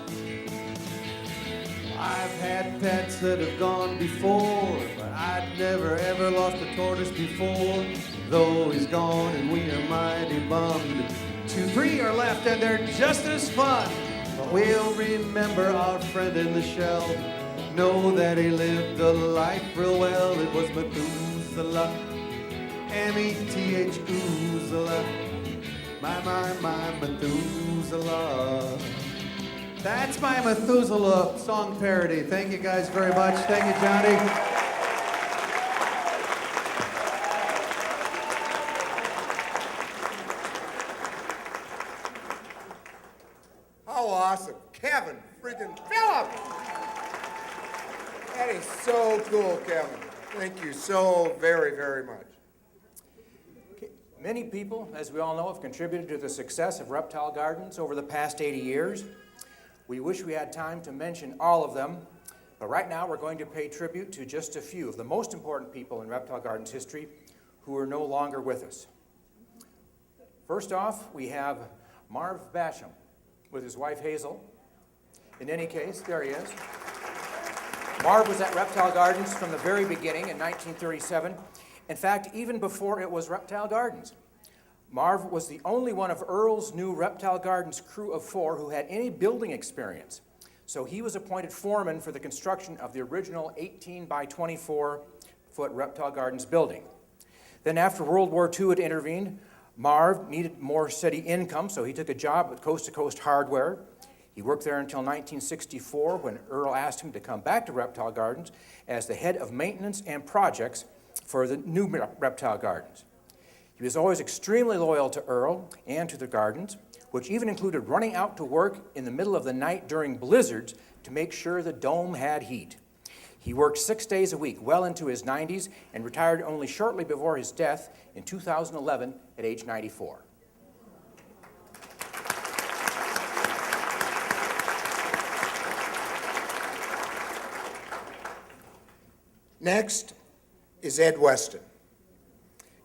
I've had pets that have gone before, but I'd never ever lost a tortoise before. Though he's gone and we are mighty bummed. 2, 3 are left and they're just as fun. But we'll remember our friend in the shell. Know that he lived a life real well. It was Methuselah. M-E-T-H, oozala. My, Methuselah. That's my Methuselah song parody. Thank you guys very much. Thank you, Johnny. How awesome. Kevin friggin' Phillips. That is so cool, Kevin. Thank you so very, very much. Many people, as we all know, have contributed to the success of Reptile Gardens over the past 80 years. We wish we had time to mention all of them, but right now we're going to pay tribute to just a few of the most important people in Reptile Gardens history who are no longer with us. First off, we have Marv Basham with his wife Hazel. In any case, there he is. Marv was at Reptile Gardens from the very beginning in 1937. In fact, even before it was Reptile Gardens. Marv was the only one of Earl's new Reptile Gardens crew of 4 who had any building experience. So he was appointed foreman for the construction of the original 18 by 24-foot Reptile Gardens building. Then after World War II had intervened, Marv needed more steady income, so he took a job at Coast to Coast Hardware. He worked there until 1964 when Earl asked him to come back to Reptile Gardens as the head of maintenance and projects for the new Reptile Gardens. He was always extremely loyal to Earl and to the gardens, which even included running out to work in the middle of the night during blizzards to make sure the dome had heat. He worked 6 days a week, well into his 90s, and retired only shortly before his death in 2011 at age 94. Next is Ed Weston.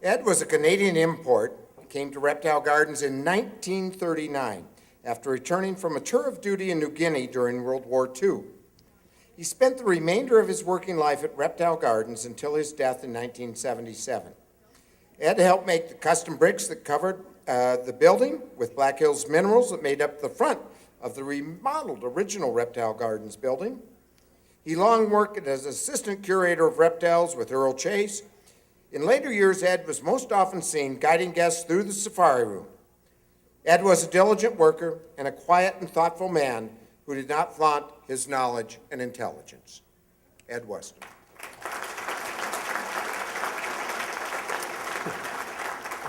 Ed was a Canadian import, came to Reptile Gardens in 1939 after returning from a tour of duty in New Guinea during World War II. He spent the remainder of his working life at Reptile Gardens until his death in 1977. Ed helped make the custom bricks that covered the building with Black Hills minerals that made up the front of the remodeled original Reptile Gardens building. He long worked as assistant curator of reptiles with Earl Chase. In later years, Ed was most often seen guiding guests through the safari room. Ed was a diligent worker and a quiet and thoughtful man who did not flaunt his knowledge and intelligence. Ed Weston.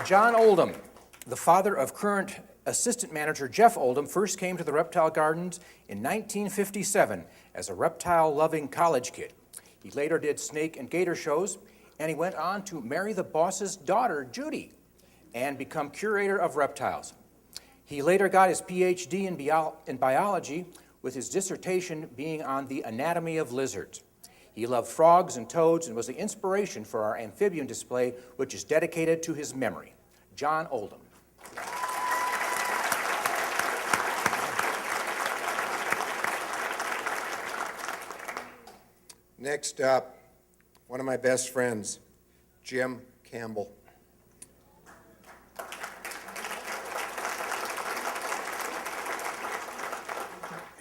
John Oldham, the father of current assistant manager Jeff Oldham, first came to the Reptile Gardens in 1957 as a reptile-loving college kid. He later did snake and gator shows, and he went on to marry the boss's daughter, Judy, and become curator of reptiles. He later got his PhD in biology, with his dissertation being on the anatomy of lizards. He loved frogs and toads and was the inspiration for our amphibian display, which is dedicated to his memory. John Oldham. Next up, one of my best friends, Jim Campbell.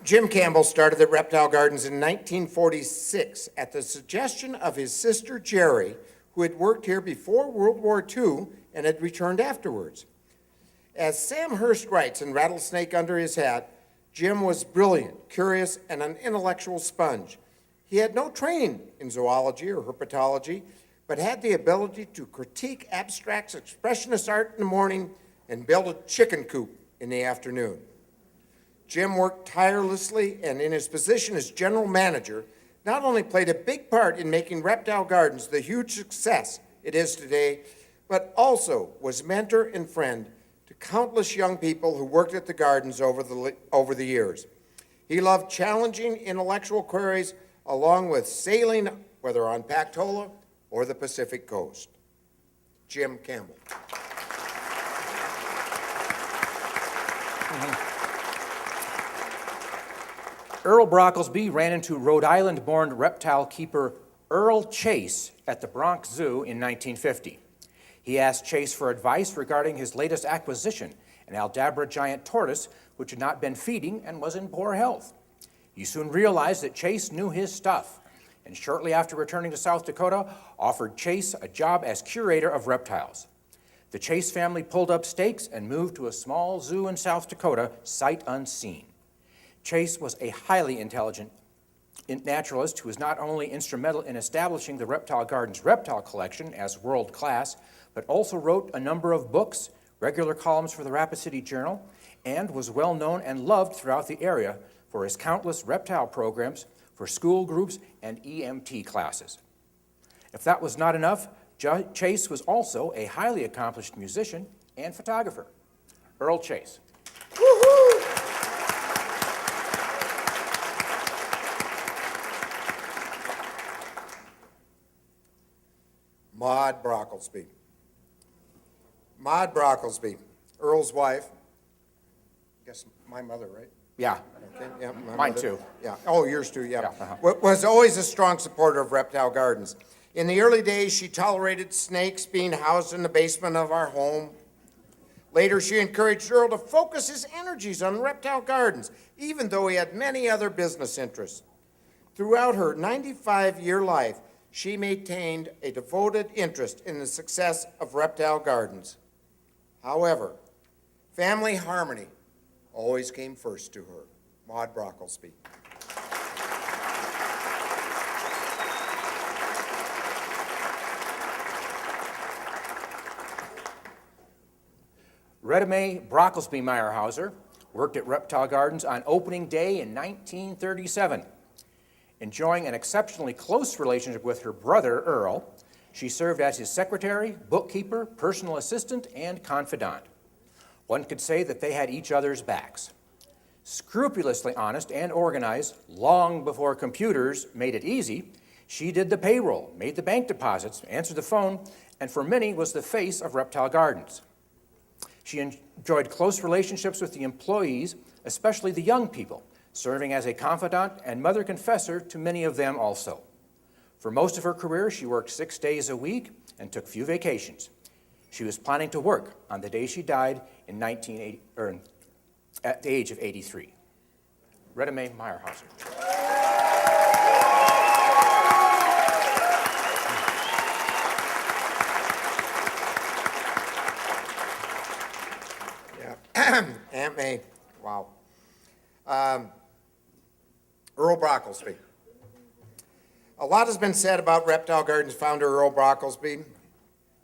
Jim Campbell started the Reptile Gardens in 1946 at the suggestion of his sister Jerry, who had worked here before World War II and had returned afterwards. As Sam Hurst writes in Rattlesnake Under His Hat, Jim was brilliant, curious, and an intellectual sponge. He had no training in zoology or herpetology, but had the ability to critique abstract expressionist art in the morning and build a chicken coop in the afternoon. Jim worked tirelessly, and in his position as general manager, not only played a big part in making Reptile Gardens the huge success it is today, but also was mentor and friend to countless young people who worked at the gardens over the years. He loved challenging intellectual queries along with sailing, whether on Pactola or the Pacific coast. Jim Campbell. Earl Brockelsby ran into Rhode Island-born reptile keeper Earl Chase at the Bronx Zoo in 1950. He asked Chase for advice regarding his latest acquisition, an Aldabra giant tortoise which had not been feeding and was in poor health. He soon realized that Chase knew his stuff, and shortly after returning to South Dakota, offered Chase a job as curator of reptiles. The Chase family pulled up stakes and moved to a small zoo in South Dakota, sight unseen. Chase was a highly intelligent naturalist who was not only instrumental in establishing the Reptile Gardens reptile collection as world-class, but also wrote a number of books, regular columns for the Rapid City Journal, and was well known and loved throughout the area for his countless reptile programs for school groups and EMT classes. If that was not enough, Chase was also a highly accomplished musician and photographer. Earl Chase. Maud Brockelsby. Maud Brockelsby, Earl's wife. Guess my mother, right? Yeah. Okay, yeah, my Mine mother. too. Yeah. Oh, yours too, yeah. Yeah, Was always a strong supporter of Reptile Gardens. In the early days, she tolerated snakes being housed in the basement of our home. Later, she encouraged Earl to focus his energies on Reptile Gardens, even though he had many other business interests. Throughout her 95-year life, she maintained a devoted interest in the success of Reptile Gardens. However, family harmony always came first to her. Maud Brockelsby. Retta Mae Brockelsby Meyerhauser worked at Reptile Gardens on opening day in 1937. Enjoying an exceptionally close relationship with her brother, Earl, she served as his secretary, bookkeeper, personal assistant, and confidant. One could say that they had each other's backs. Scrupulously honest and organized, long before computers made it easy, she did the payroll, made the bank deposits, answered the phone, and for many was the face of Reptile Gardens. She enjoyed close relationships with the employees, especially the young people, serving as a confidant and mother confessor to many of them also. For most of her career, she worked 6 days a week and took few vacations. She was planning to work on the day she died in 1980, at the age of 83. Retta Mae Meyerhauser. Yeah. Aunt May, wow. Earl Brockelsby. A lot has been said about Reptile Gardens founder Earl Brockelsby,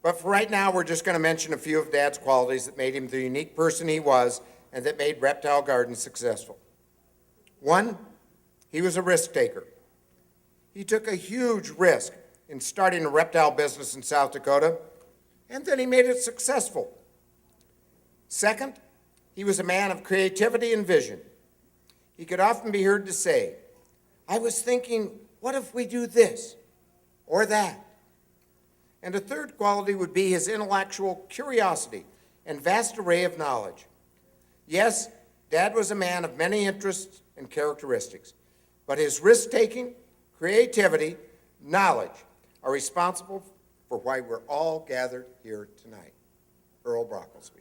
but for right now, we're just going to mention a few of Dad's qualities that made him the unique person he was and that made Reptile Gardens successful. One, he was a risk taker. He took a huge risk in starting a reptile business in South Dakota, and then he made it successful. Second, he was a man of creativity and vision. He could often be heard to say, "I was thinking, what if we do this or that?" And a third quality would be his intellectual curiosity and vast array of knowledge. Yes, Dad was a man of many interests and characteristics, but his risk-taking, creativity, knowledge are responsible for why we're all gathered here tonight. Earl Brockelsby.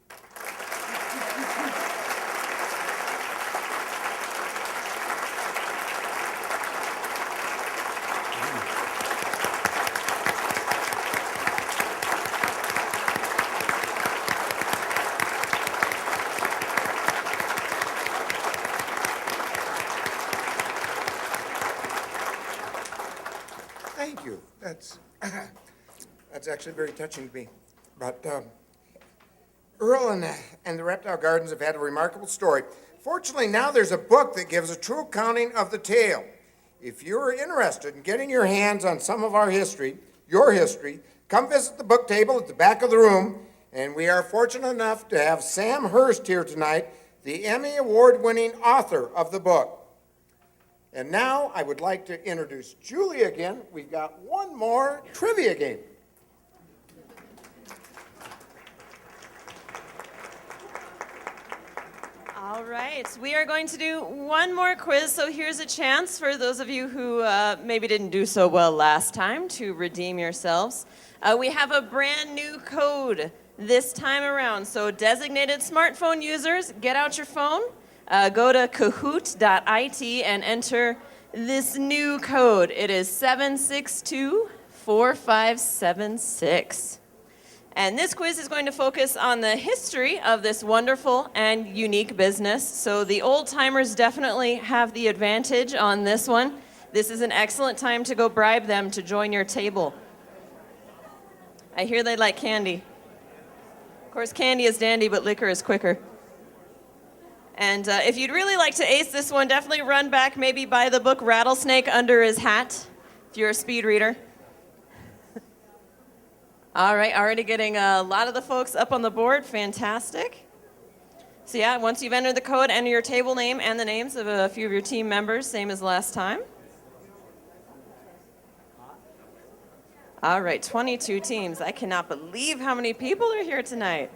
That's actually very touching to me. But Earl and the Reptile Gardens have had a remarkable story. Fortunately, now there's a book that gives a true accounting of the tale. If you're interested in getting your hands on some of our history, your history, come visit the book table at the back of the room. And we are fortunate enough to have Sam Hurst here tonight, the Emmy Award-winning author of the book. And now I would like to introduce Julie again. We've got one more trivia game. All right, we are going to do one more quiz, so here's a chance for those of you who maybe didn't do so well last time to redeem yourselves. We have a brand new code this time around, so designated smartphone users, get out your phone, go to kahoot.it and enter this new code. It is 762-4576. And this quiz is going to focus on the history of this wonderful and unique business. So the old timers definitely have the advantage on this one. This is an excellent time to go bribe them to join your table. I hear they like candy. Of course, candy is dandy, but liquor is quicker. And if you'd really like to ace this one, definitely run back, maybe buy the book Rattlesnake Under His Hat, if you're a speed reader. All right, already getting a lot of the folks up on the board. Fantastic. So yeah, once you've entered the code, enter your table name and the names of a few of your team members, same as last time. All right, 22 teams. I cannot believe how many people are here tonight.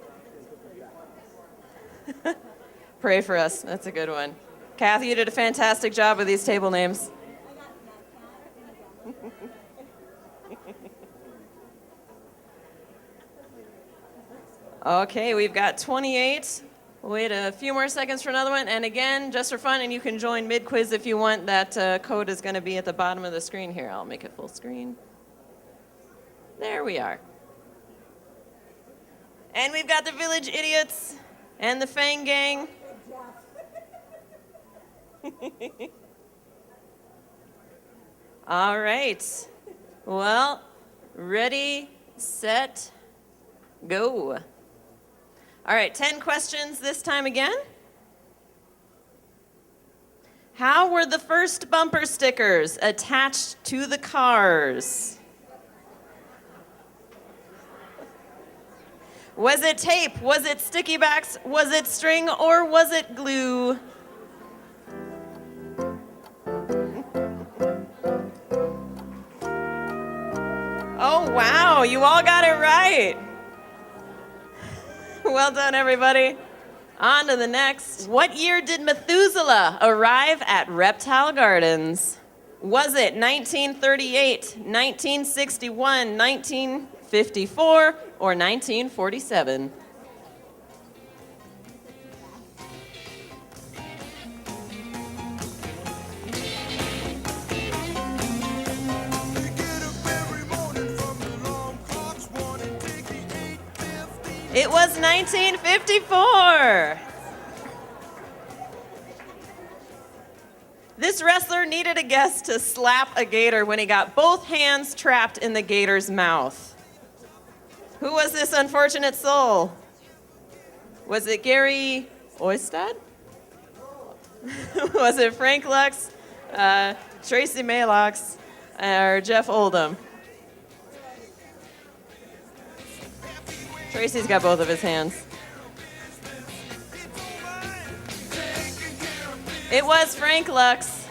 Pray for us. That's a good one. Kathy, you did a fantastic job with these table names. Okay, we've got 28. We'll wait a few more seconds for another one. And again, just for fun, and you can join mid-quiz if you want, that code is going to be at the bottom of the screen here. I'll make it full screen. There we are. And we've got the Village Idiots and the Fang Gang. All right. Well, ready, set, go. All right, 10 questions this time again. How were the first bumper stickers attached to the cars? Was it tape? Was it sticky backs? Was it string? Or was it glue? Oh, wow, you all got it right. Well done, everybody. On to the next. What year did Methuselah arrive at Reptile Gardens? Was it 1938, 1961, 1954, or 1947? It was 1954. This wrestler needed a guest to slap a gator when he got both hands trapped in the gator's mouth. Who was this unfortunate soul? Was it Gary Oistad? Was it Frank Lux, Tracy Malox, or Jeff Oldham? Tracy's got both of his hands. It was Frank Lux.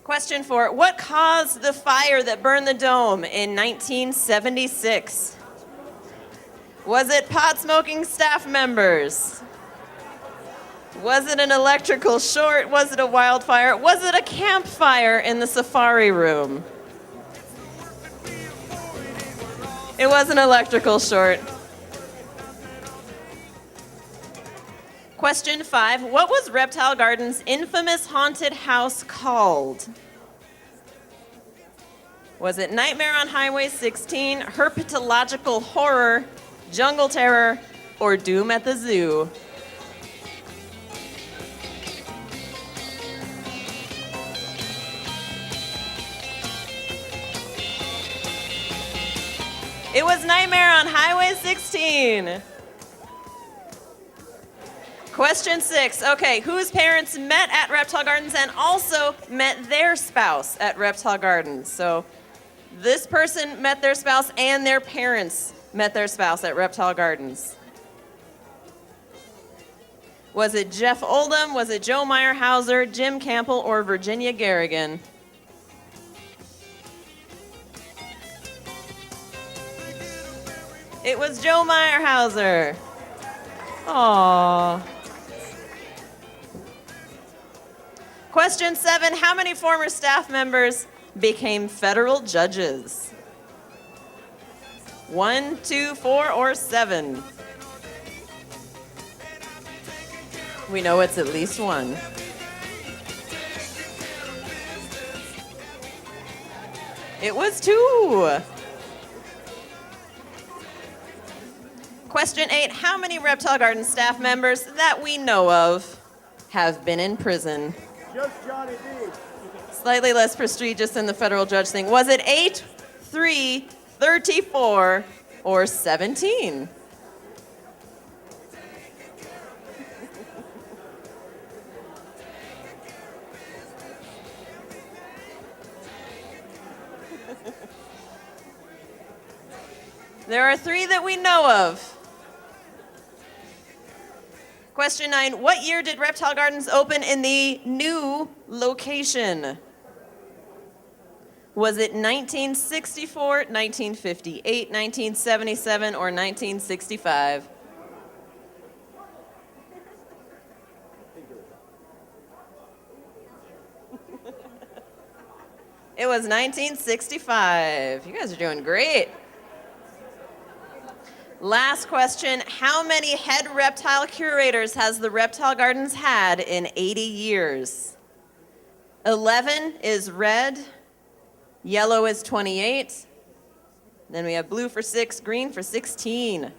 Question 4. What caused the fire that burned the dome in 1976? Was it pot-smoking staff members? Was it an electrical short? Was it a wildfire? Was it a campfire in the safari room? It was an electrical short. Question 5. What was Reptile Gardens' infamous haunted house called? Was it Nightmare on Highway 16, Herpetological Horror, Jungle Terror, or Doom at the Zoo? It was Nightmare on Highway 16. Question 6. Okay, whose parents met at Reptile Gardens and also met their spouse at Reptile Gardens? So this person met their spouse and their parents met their spouse at Reptile Gardens. Was it Jeff Oldham, was it Joe Meyerhauser, Jim Campbell, or Virginia Garrigan? It was Joe Meyerhauser. Aww. Question 7, how many former staff members became federal judges? 1, 2, 4, or 7? We know it's at least 1. It was 2. Question 8, how many Reptile Garden staff members that we know of have been in prison? Just Johnny B. Slightly less prestigious than the federal judge thing. Was it 8, 3, 34, or 17? There are 3 that we know of. Question 9, what year did Reptile Gardens open in the new location? Was it 1964, 1958, 1977, or 1965? It was 1965. You guys are doing great. Last question, how many head reptile curators has the Reptile Gardens had in 80 years? 11 is red, yellow is 28, then we have blue for 6, green for 16.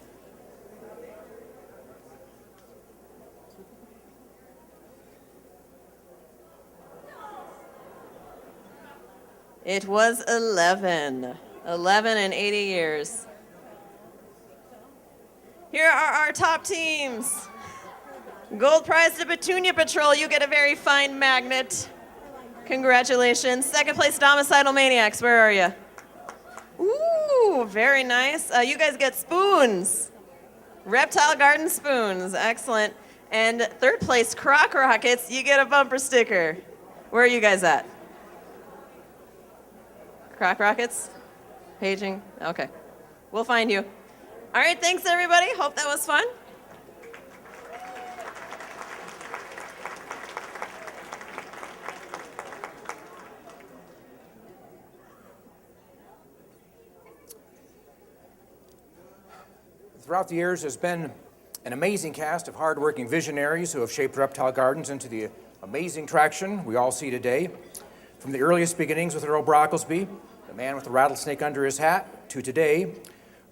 It was 11. 11 in 80 years. Here are our top teams. Gold prize to Petunia Patrol. You get a very fine magnet. Congratulations. Second place, Domicidal Maniacs. Where are you? Ooh, very nice. You guys get spoons. Reptile Garden spoons. Excellent. And third place, Croc Rockets. You get a bumper sticker. Where are you guys at? Croc Rockets? Paging? Okay. We'll find you. All right, thanks everybody. Hope that was fun. Throughout the years, there's been an amazing cast of hardworking visionaries who have shaped Reptile Gardens into the amazing traction we all see today. From the earliest beginnings with Earl Brockelsby, the man with the rattlesnake under his hat, to today,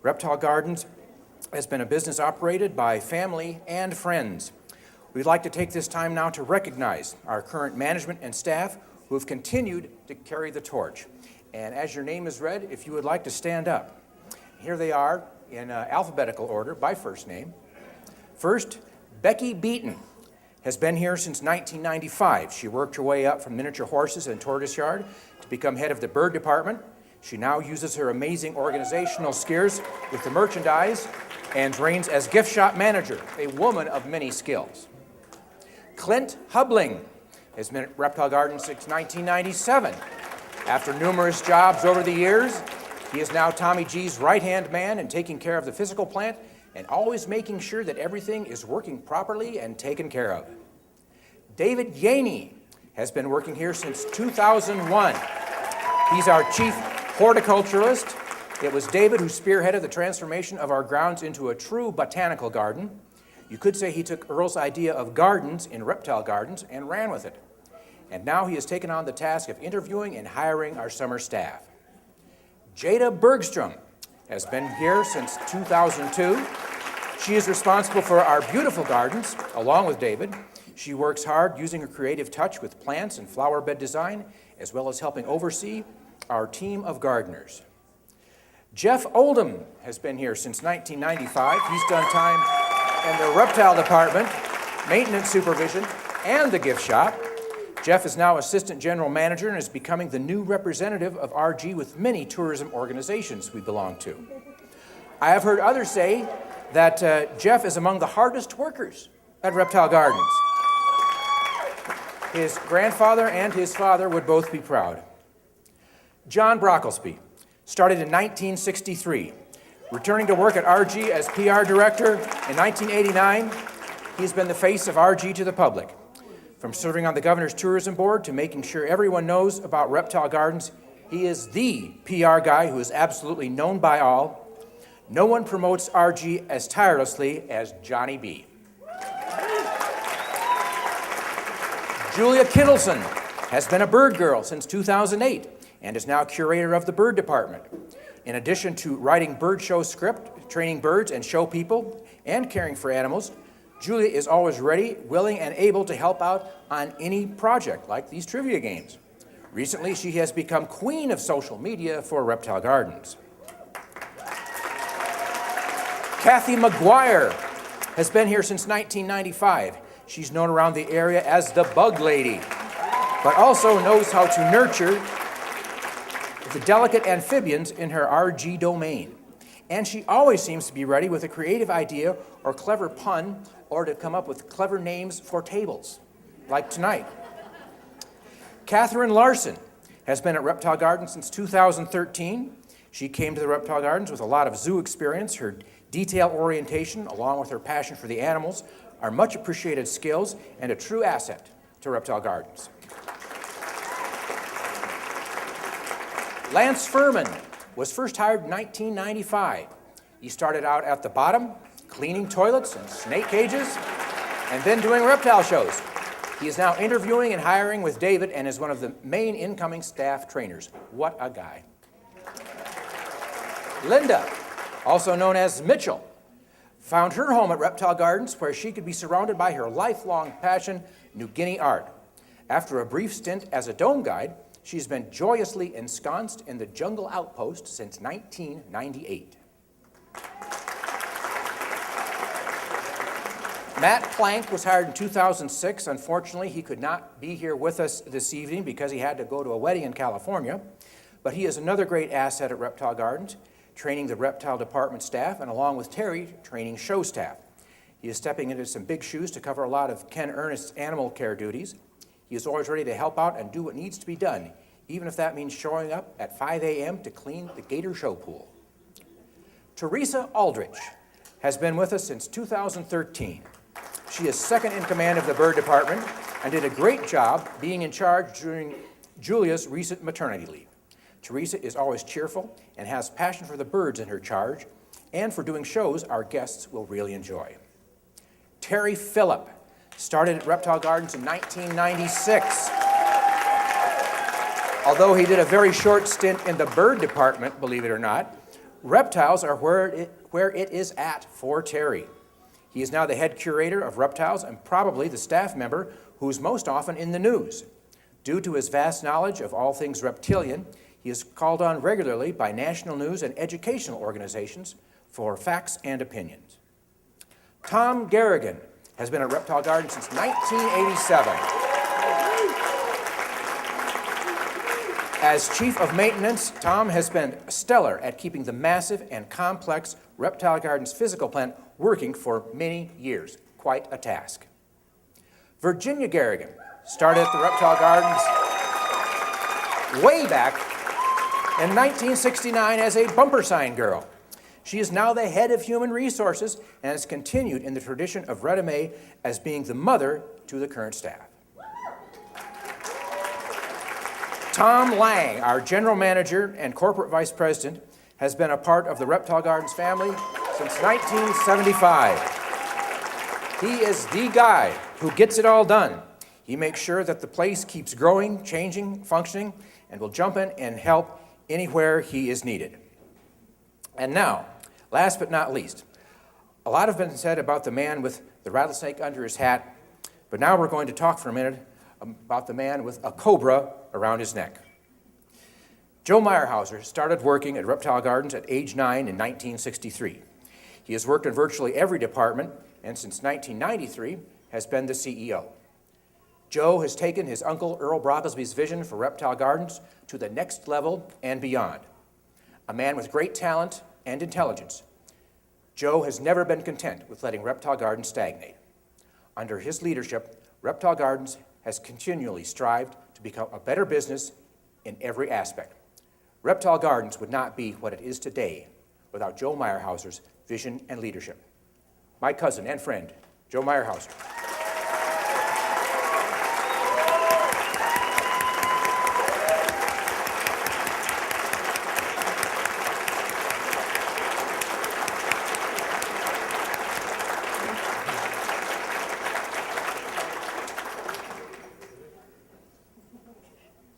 Reptile Gardens has been a business operated by family and friends. We'd like to take this time now to recognize our current management and staff who have continued to carry the torch. And as your name is read, if you would like to stand up. Here they are in alphabetical order by first name. First, Becky Beaton has been here since 1995. She worked her way up from miniature horses and tortoise yard to become head of the bird department. She now uses her amazing organizational skills with the merchandise and reigns as gift shop manager, a woman of many skills. Clint Hubling has been at Reptile Gardens since 1997. After numerous jobs over the years, he is now Tommy G's right-hand man in taking care of the physical plant and always making sure that everything is working properly and taken care of. David Yaney has been working here since 2001. He's our chief horticulturalist. It was David who spearheaded the transformation of our grounds into a true botanical garden. You could say he took Earl's idea of gardens in Reptile Gardens and ran with it. And now he has taken on the task of interviewing and hiring our summer staff. Jada Bergstrom has been here since 2002. She is responsible for our beautiful gardens, along with David. She works hard using her creative touch with plants and flower bed design, as well as helping oversee our team of gardeners. Jeff Oldham has been here since 1995. He's done time in the reptile department, maintenance supervision, and the gift shop. Jeff is now assistant general manager and is becoming the new representative of RG with many tourism organizations we belong to. I have heard others say that Jeff is among the hardest workers at Reptile Gardens. His grandfather and his father would both be proud. John Brockelsby started in 1963. Returning to work at RG as PR director in 1989, he's been the face of RG to the public. From serving on the Governor's Tourism Board to making sure everyone knows about Reptile Gardens, he is the PR guy who is absolutely known by all. No one promotes RG as tirelessly as Johnny B. Julia Kittleson has been a bird girl since 2008 and is now curator of the bird department. In addition to writing bird show script, training birds and show people, and caring for animals, Julia is always ready, willing, and able to help out on any project like these trivia games. Recently, she has become queen of social media for Reptile Gardens. Kathy McGuire has been here since 1995. She's known around the area as the Bug Lady, but also knows how to nurture the delicate amphibians in her RG domain. And she always seems to be ready with a creative idea or clever pun or to come up with clever names for tables, like tonight. Catherine Larson has been at Reptile Gardens since 2013. She came to the Reptile Gardens with a lot of zoo experience. Her detail orientation, along with her passion for the animals, are much appreciated skills and a true asset to Reptile Gardens. Lance Furman was first hired in 1995. He started out at the bottom, cleaning toilets and snake cages, and then doing reptile shows. He is now interviewing and hiring with David and is one of the main incoming staff trainers. What a guy. Linda, also known as Mitchell, found her home at Reptile Gardens where she could be surrounded by her lifelong passion, New Guinea art. After a brief stint as a dome guide, she's been joyously ensconced in the Jungle Outpost since 1998. Matt Plank was hired in 2006. Unfortunately, he could not be here with us this evening because he had to go to a wedding in California. But he is another great asset at Reptile Gardens, training the reptile department staff and along with Terry, training show staff. He is stepping into some big shoes to cover a lot of Ken Ernest's animal care duties. He is always ready to help out and do what needs to be done, even if that means showing up at 5 a.m. to clean the gator show pool. Teresa Aldrich has been with us since 2013. She is second in command of the bird department and did a great job being in charge during Julia's recent maternity leave. Teresa is always cheerful and has passion for the birds in her charge and for doing shows our guests will really enjoy. Terry Phillip started at Reptile Gardens in 1996. Although he did a very short stint in the bird department, believe it or not, reptiles are where it is at for Terry. He is now the head curator of reptiles and probably the staff member who's most often in the news. Due to his vast knowledge of all things reptilian, he is called on regularly by national news and educational organizations for facts and opinions. Tom Garrigan has been at Reptile Gardens since 1987. As chief of maintenance, Tom has been stellar at keeping the massive and complex Reptile Gardens physical plant working for many years. Quite a task. Virginia Garrigan started at the Reptile Gardens way back in 1969 as a bumper sign girl. She is now the head of human resources and has continued in the tradition of Retta May as being the mother to the current staff. Tom Lang, our general manager and corporate vice president, has been a part of the Reptile Gardens family since 1975. He is the guy who gets it all done. He makes sure that the place keeps growing, changing, functioning, and will jump in and help anywhere he is needed. And now, last but not least, a lot has been said about the man with the rattlesnake under his hat, but now we're going to talk for a minute about the man with a cobra around his neck. Joe Meyerhauser started working at Reptile Gardens at age 9 in 1963. He has worked in virtually every department and since 1993 has been the CEO. Joe has taken his uncle Earl Brockelsby's vision for Reptile Gardens to the next level and beyond. A man with great talent and intelligence, Joe has never been content with letting Reptile Gardens stagnate. Under his leadership, Reptile Gardens has continually strived to become a better business in every aspect. Reptile Gardens would not be what it is today without Joe Meyerhauser's vision and leadership. My cousin and friend, Joe Meyerhauser.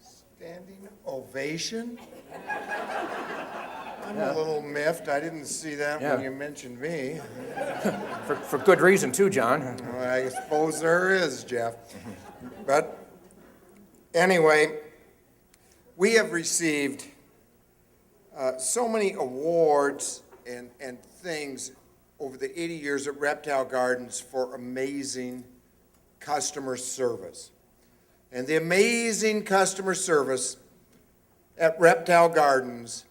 Standing ovation? I'm a little miffed. I didn't see that when you mentioned me. For good reason, too, John. Well, I suppose there is, Jeff. But anyway, we have received so many awards and things over the 80 years at Reptile Gardens for amazing customer service. And the amazing customer service at Reptile Gardens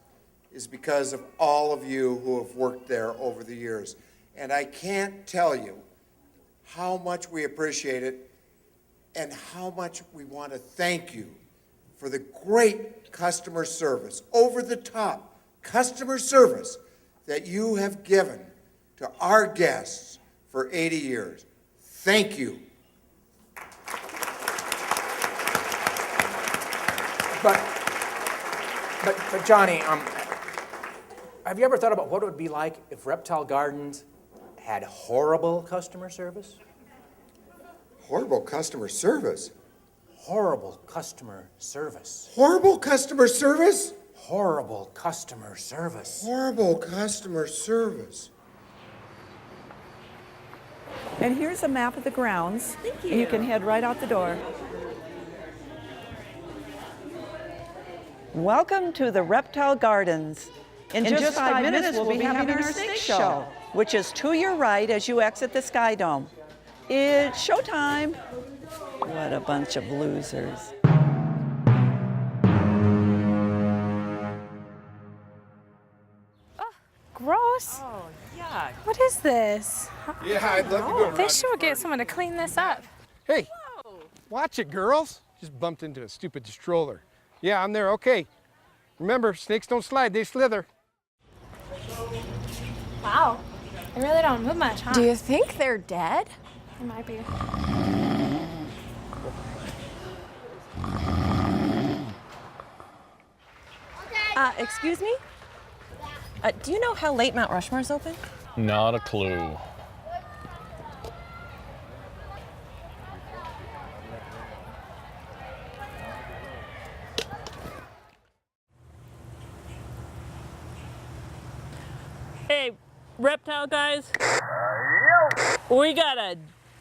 is because of all of you who have worked there over the years. And I can't tell you how much we appreciate it and how much we want to thank you for the great customer service, over-the-top customer service that you have given to our guests for 80 years. Thank you. But Johnny, have you ever thought about what it would be like if Reptile Gardens had horrible customer service? Horrible customer service? Horrible customer service. Horrible customer service? Horrible customer service. Horrible customer service. And here's a map of the grounds. Thank you. And you can head right out the door. Welcome to the Reptile Gardens. In just 5 minutes, we'll be having our snake show, which is to your right as you exit the Sky Dome. It's showtime. What a bunch of losers. Gross. Oh, yuck. What is this? Yeah, I'd love to go. They should get someone to clean this up. Hey, watch it, girls. Just bumped into a stupid stroller. Yeah, I'm there, okay. Remember, snakes don't slide, they slither. Wow. They really don't move much, huh? Do you think they're dead? It might be. Excuse me? Do you know how late Mount Rushmore's open? Not a clue. Hey, reptile guys? We got a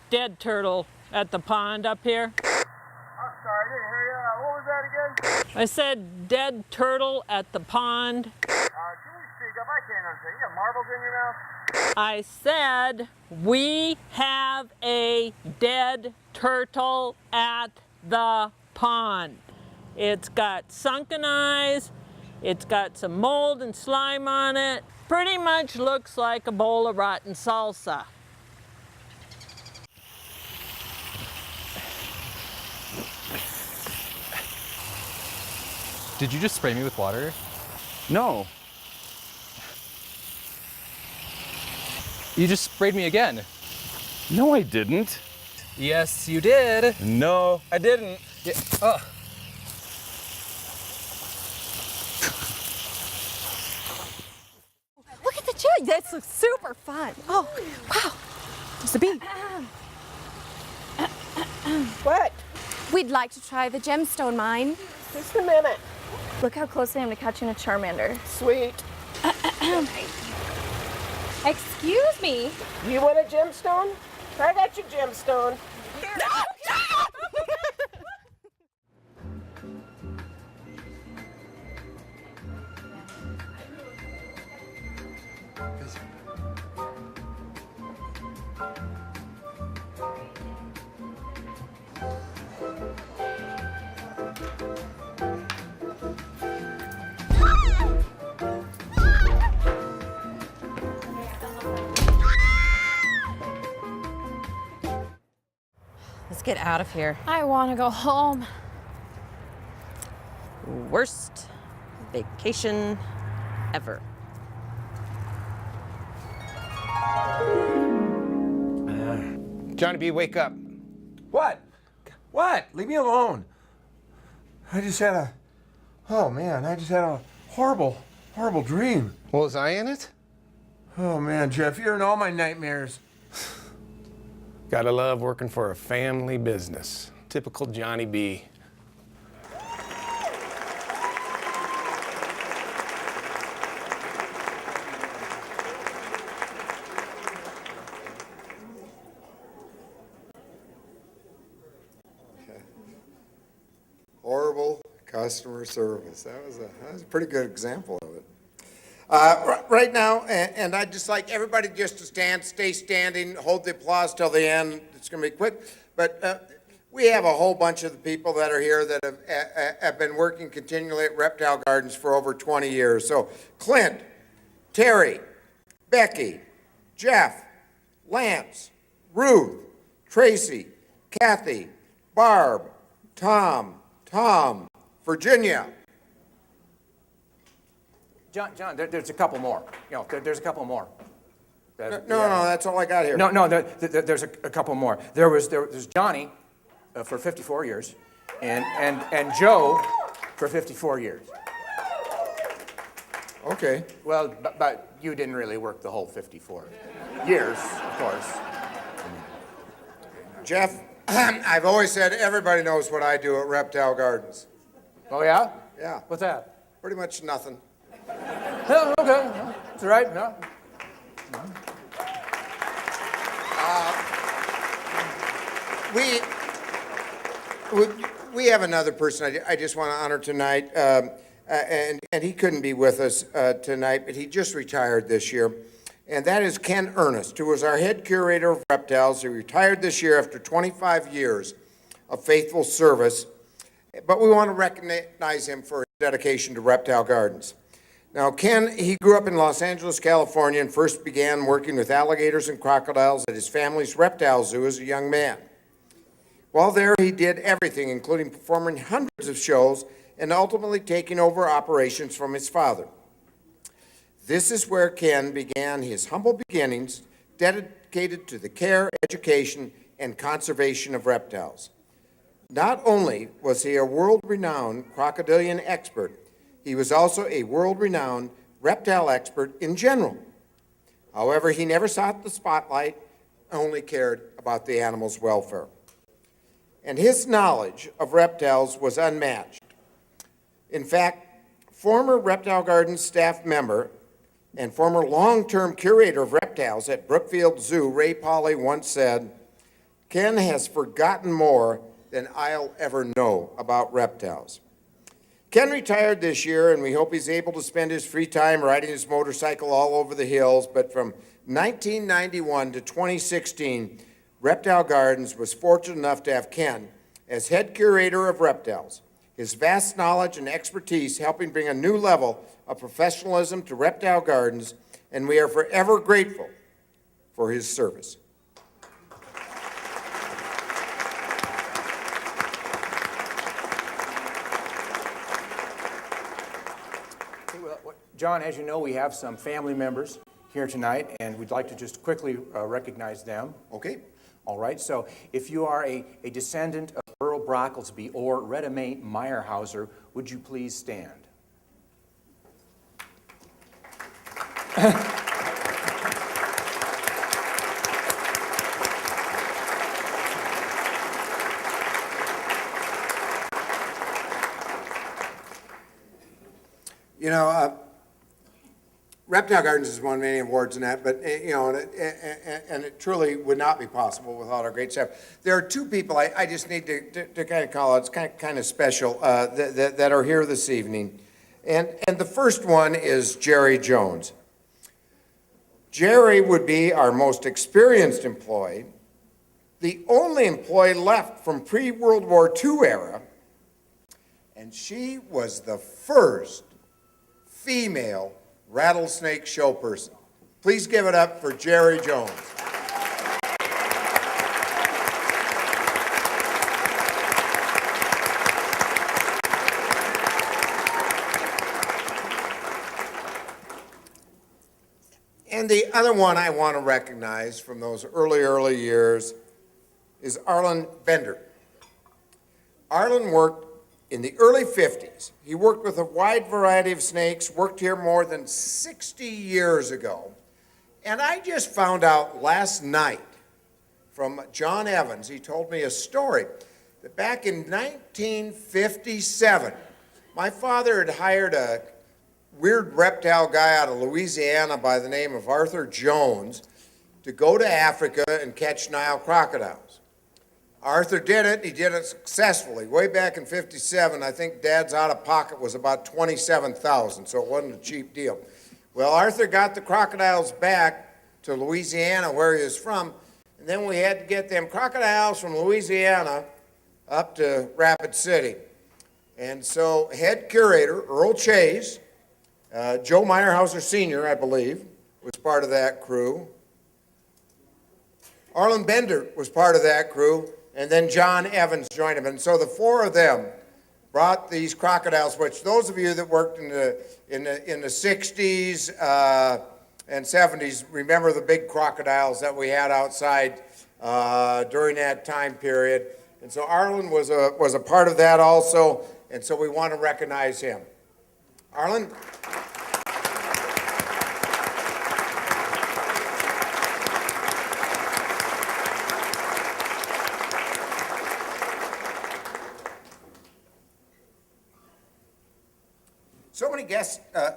dead turtle at the pond up here. I'm sorry, I didn't hear you. What was that again? I said dead turtle at the pond. Can you speak up? I can't understand. You got marbles in your mouth? I said we have a dead turtle at the pond. It's got sunken eyes, it's got some mold and slime on it. Pretty much looks like a bowl of rotten salsa. Did you just spray me with water? No. You just sprayed me again. No, I didn't. Yes, you did. No, I didn't. Yeah. Look at the jug. This looks super fun. Oh, wow. There's a bee. What? We'd like to try the gemstone mine. Just a minute. Look how close I am to catching a charmander. Sweet. Excuse me. You want a gemstone? I got your gemstone. get out of here. I want to go home. Worst vacation ever. Johnny B, wake up. What? What? Leave me alone. I just had a horrible dream. Well, was I in it? Oh man, Jeff, you're in all my nightmares. Gotta love working for a family business. Typical Johnny B. Horrible customer service. That was a pretty good example of it. Right now, and I'd just like everybody just to stand, stay standing, hold the applause till the end. It's going to be quick. But we have a whole bunch of the people that are here that have been working continually at Reptile Gardens for over 20 years. So Clint, Terry, Becky, Jeff, Lance, Ruth, Tracy, Kathy, Barb, Tom, Virginia. John, there's a couple more. There's a couple more. No, that's all I got here. No, there's a couple more. There's Johnny for 54 years, and Joe for 54 years. Okay. Well, but you didn't really work the whole 54 years, of course. Jeff, I've always said everybody knows what I do at Reptile Gardens. Oh, yeah? Yeah. What's that? Pretty much nothing. Yeah, okay. It's all right. No. We have another person I just want to honor tonight, and he couldn't be with us tonight, but he just retired this year, and that is Ken Ernest, who was our head curator of reptiles. He retired this year after 25 years of faithful service, but we want to recognize him for his dedication to Reptile Gardens. Now, Ken, he grew up in Los Angeles, California, and first began working with alligators and crocodiles at his family's reptile zoo as a young man. While there, he did everything, including performing hundreds of shows and ultimately taking over operations from his father. This is where Ken began his humble beginnings, dedicated to the care, education, and conservation of reptiles. Not only was he a world-renowned crocodilian expert, he was also a world-renowned reptile expert in general. However, he never sought the spotlight, only cared about the animal's welfare. And his knowledge of reptiles was unmatched. In fact, former Reptile Gardens staff member and former long-term curator of reptiles at Brookfield Zoo, Ray Pauley, once said, "Ken has forgotten more than I'll ever know about reptiles." Ken retired this year, and we hope he's able to spend his free time riding his motorcycle all over the hills, but from 1991 to 2016, Reptile Gardens was fortunate enough to have Ken as head curator of reptiles. His vast knowledge and expertise helping bring a new level of professionalism to Reptile Gardens, and we are forever grateful for his service. John, as you know, we have some family members here tonight, and we'd like to just quickly recognize them. Okay. All right, so if you are a descendant of Earl Brockelsby or Retta Mae Meyerhauser, would you please stand? You know, Reptile Gardens has won many awards and that, but you know, and it truly would not be possible without our great staff. There are two people I just need to kind of call out. It's kind of special that are here this evening, and the first one is Jerry Jones. Jerry would be our most experienced employee, the only employee left from pre-World War II era, and she was the first female rattlesnake show person. Please give it up for Jerry Jones. And the other one I want to recognize from those early years is Arlen Bender. Arlen worked in the early 50s. He worked with a wide variety of snakes, worked here more than 60 years ago. And I just found out last night from John Evans, he told me a story, that back in 1957, my father had hired a weird reptile guy out of Louisiana by the name of Arthur Jones to go to Africa and catch Nile crocodiles. Arthur did it, he did it successfully. Way back in 57, I think Dad's out-of-pocket was about $27,000, so it wasn't a cheap deal. Well, Arthur got the crocodiles back to Louisiana, where he was from, and then we had to get them crocodiles from Louisiana up to Rapid City. And so head curator, Earl Chase, Joe Meyerhauser Sr., I believe, was part of that crew. Arlen Bender was part of that crew, and then John Evans joined him. And so the four of them brought these crocodiles, which those of you that worked in the 60s and 70s remember the big crocodiles that we had outside during that time period. And so Arlen was a part of that also, and so we want to recognize him. Arlen?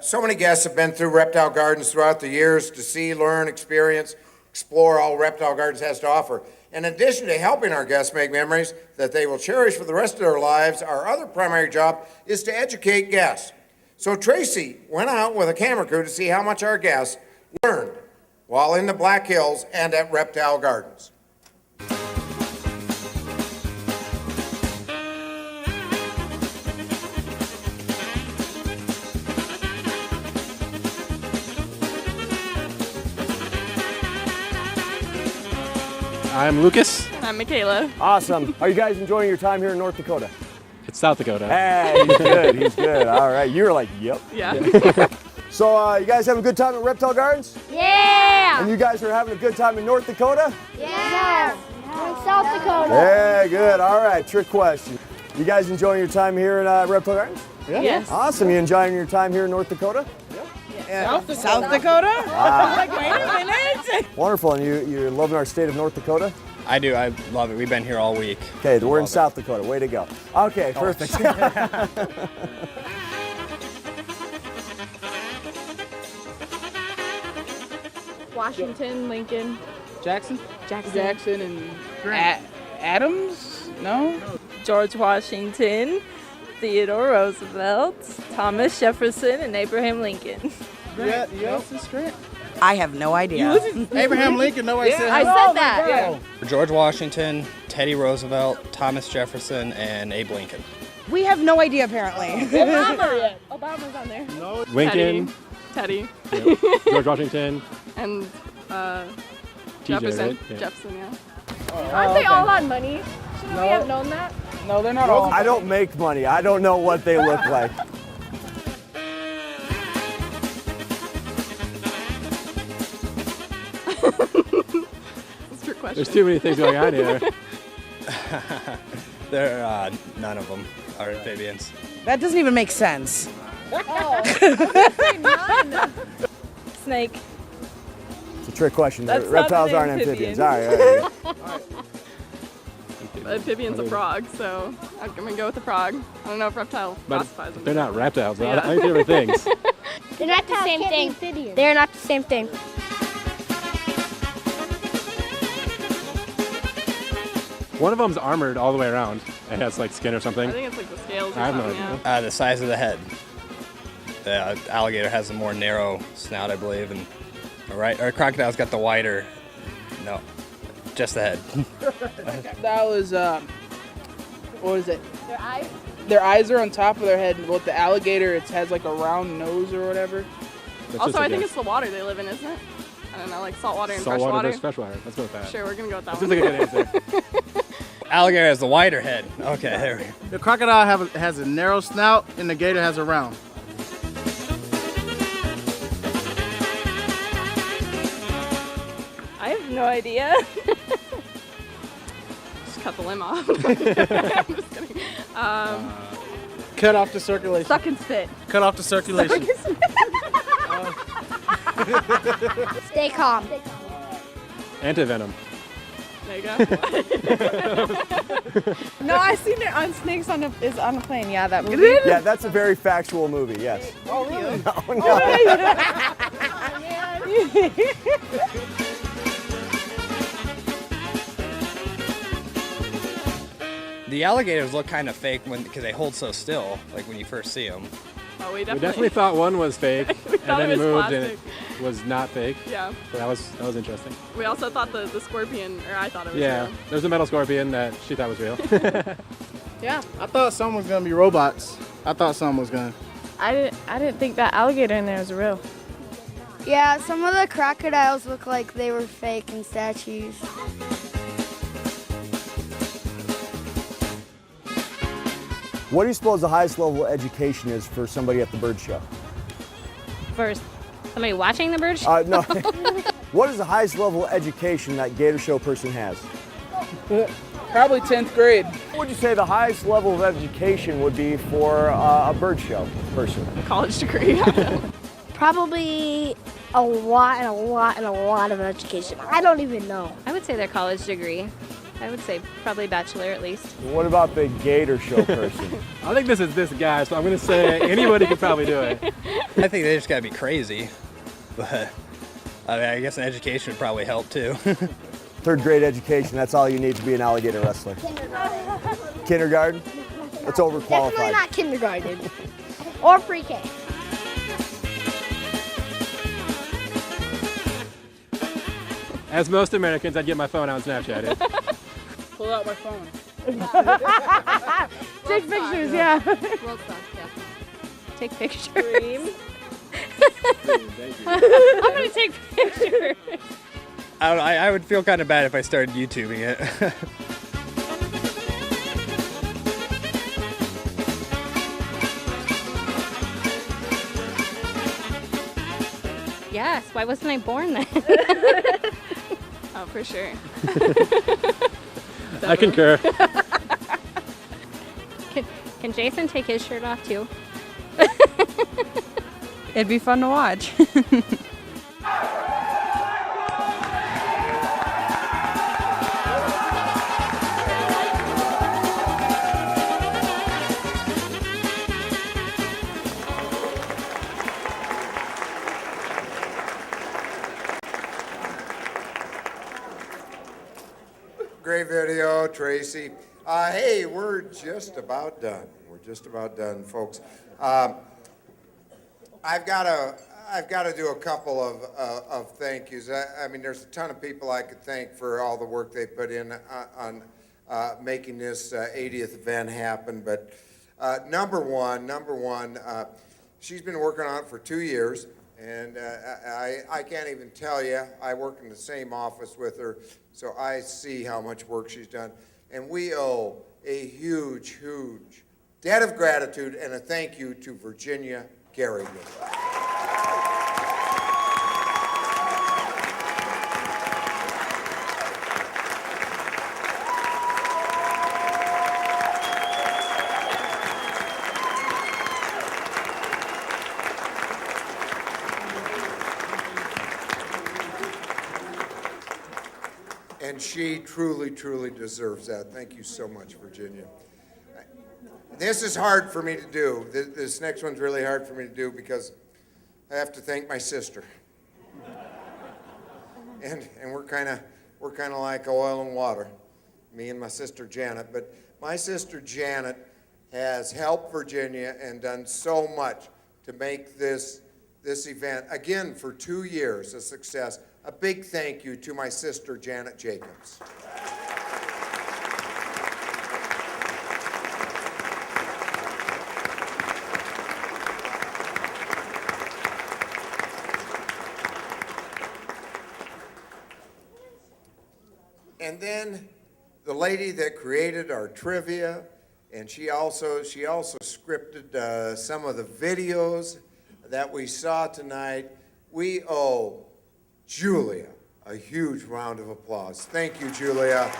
So many guests have been through Reptile Gardens throughout the years to see, learn, experience, explore all Reptile Gardens has to offer. In addition to helping our guests make memories that they will cherish for the rest of their lives, our other primary job is to educate guests. So Tracy went out with a camera crew to see how much our guests learned while in the Black Hills and at Reptile Gardens. I'm Lucas. I'm Michaela. Awesome. Are you guys enjoying your time here in North Dakota? It's South Dakota. Hey, he's good. He's good. All right. You were like, yep. Yeah. So you guys having a good time at Reptile Gardens? Yeah! And you guys are having a good time in North Dakota? Yeah! We're in South Dakota. Yeah, good. All right. Trick question. You guys enjoying your time here in Reptile Gardens? Yeah. Yes. Awesome. You enjoying your time here in North Dakota? South Dakota? Wow. Like, wait a minute. Wonderful. And you're loving our state of North Dakota? I do. I love it. We've been here all week. Okay, we're in South Dakota. Way to go. Okay, perfect. Washington, Lincoln. Jackson, and Grant. Adams? No? George Washington, Theodore Roosevelt, Thomas Jefferson, and Abraham Lincoln. Yeah, yes, it's Grant. I have no idea. Abraham Lincoln, nobody said I said that. Yeah. George Washington, Teddy Roosevelt, Thomas Jefferson, and Abe Lincoln. We have no idea, apparently. Obama. Obama's on there. No. Lincoln. Teddy. Yep. George Washington. And TJ, Jefferson. right? Yeah. Jefferson, yeah. Aren't they all on money? Shouldn't we have known that? No, they're not all. I don't make money. I don't know what they look like. That's a trick question. There's too many things going on here. They're none of them are amphibians. That doesn't even make sense. Snake. It's a trick question. That's not Reptiles an aren't amphibian. amphibians. All right. Amphibian's a frog, so I'm gonna go with the frog. I don't know if reptile But classifies them. they're not reptiles. Yeah. I think they're things. They're not the same thing. They're not the same thing. One of them's armored all the way around. It has like skin or something. I think it's like the scales or I have no something, idea. yeah. The size of the head. The alligator has a more narrow snout, I believe, and or crocodile's got the wider. No, just the head. That was, what is it? Their eyes? Their eyes are on top of their head, and with the alligator, it has like a round nose or whatever. Also, I think it's the water they live in, isn't it? I don't know, like saltwater and Saltwater freshwater. versus freshwater. Let's go with that. Sure, we're gonna go with that That one. seems like a good answer. Alligator has the wider head. Okay, there we go. The crocodile has a narrow snout, and the gator has a round. I have no idea. Just cut the limb off. I'm just kidding. Cut off the circulation. Suck and spit. Cut off the circulation. Stay calm. Antivenom. There you go. No, I seen it on Snakes on a Plane. Yeah, that movie. Yeah, that's a very factual movie, yes. Oh, really? No. The alligators look kind of fake because they hold so still, like when you first see them. Oh, We definitely thought one was fake, and thought then it he was moved plastic. and it was not fake. Yeah. So that was interesting. We also thought the scorpion, or I thought it was Yeah, real. there's a metal scorpion that she thought was real. Yeah. I thought some was gonna be robots. I thought some was gonna. I didn't think that alligator in there was real. Yeah, some of the crocodiles look like they were fake and statues. What do you suppose the highest level of education is for somebody at the bird show? For somebody watching the bird show? No. What is the highest level of education that gator show person has? Probably 10th grade. What would you say the highest level of education would be for a bird show person? College degree. Probably a lot of education. I don't even know. I would say their college degree. I would say probably bachelor at least. What about the gator show person? I think this is this guy, so I'm going to say anybody could probably do it. I think they just gotta be crazy, but I mean, I guess an education would probably help too. 3rd grade education, that's all you need to be an alligator wrestler. Kindergarten? That's overqualified. Definitely not kindergarten. Or pre-K. As most Americans, I'd get my phone out and Snapchat it. Pull out my phone. Take pictures, yeah. World class, yeah. Take pictures. I'm gonna take pictures. I don't know, I would feel kind of bad if I started YouTubing it. Yes, why wasn't I born then? Oh, for sure. I concur. Can Jason take his shirt off too? It'd be fun to watch. Great video, Tracy. Hey, we're just about done. We're just about done, folks. I've got to do a couple of thank yous. I mean, there's a ton of people I could thank for all the work they put in on making this 80th event happen. But number one, she's been working on it for 2 years. And I can't even tell you, I work in the same office with her, so I see how much work she's done. And we owe a huge, huge debt of gratitude and a thank you to Virginia Garrigan. And she truly, truly deserves that. Thank you so much, Virginia. This is hard for me to do. This next one's really hard for me to do because I have to thank my sister. And we're kind of like oil and water, me and my sister Janet. But my sister Janet has helped Virginia and done so much to make this event, again, for 2 years, a success. A big thank you to my sister, Janet Jacobs. And then the lady that created our trivia, and she also scripted some of the videos that we saw tonight. We owe Julia a huge round of applause. Thank you, Julia.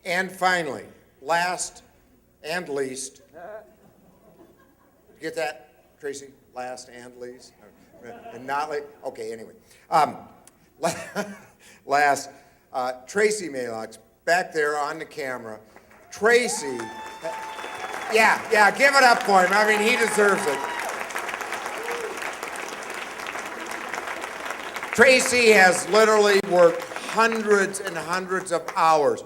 And finally, last and least, get that, Tracy? Last and least? And not like, okay, anyway. Last, Tracy Malox, back there on the camera. Tracy, yeah, give it up for him. I mean, he deserves it. Tracy has literally worked hundreds and hundreds of hours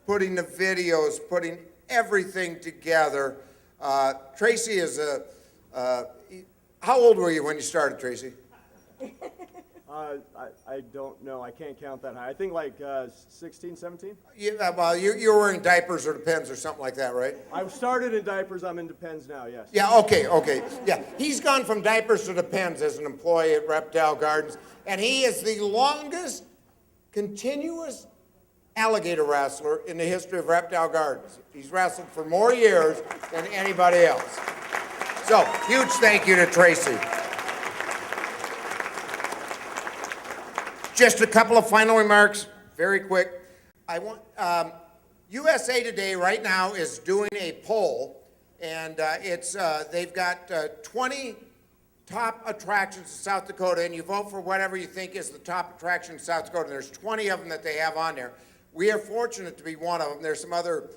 putting the videos, putting everything together. Tracy is how old were you when you started, Tracy? I don't know. I can't count that high. I think like 16, 17? Yeah, well, you were wearing diapers or Depends or something like that, right? I started in diapers. I'm in Depends now, yes. Yeah, okay. Yeah, he's gone from diapers to Depends as an employee at Reptile Gardens, and he is the longest continuous alligator wrestler in the history of Reptile Gardens. He's wrestled for more years than anybody else. So, huge thank you to Tracy. Just a couple of final remarks, very quick. I want USA Today right now is doing a poll, and they've got 20 top attractions in South Dakota, and you vote for whatever you think is the top attraction in South Dakota. And there's 20 of them that they have on there. We are fortunate to be one of them. There's some other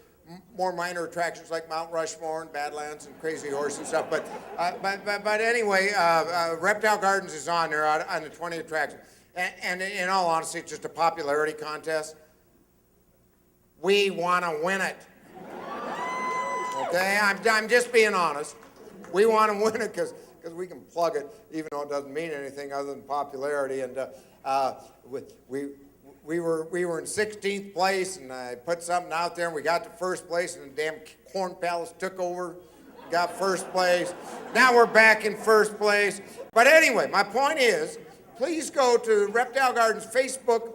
more minor attractions like Mount Rushmore and Badlands and Crazy Horse and stuff. But anyway, Reptile Gardens is on there on the 20 attractions. And in all honesty, it's just a popularity contest. We want to win it. Okay, I'm just being honest. We want to win it because we can plug it, even though it doesn't mean anything other than popularity. And we were in 16th place, and I put something out there, and we got to first place, and the damn Corn Palace took over, got first place. Now we're back in first place. But anyway, my point is, please go to Reptile Gardens Facebook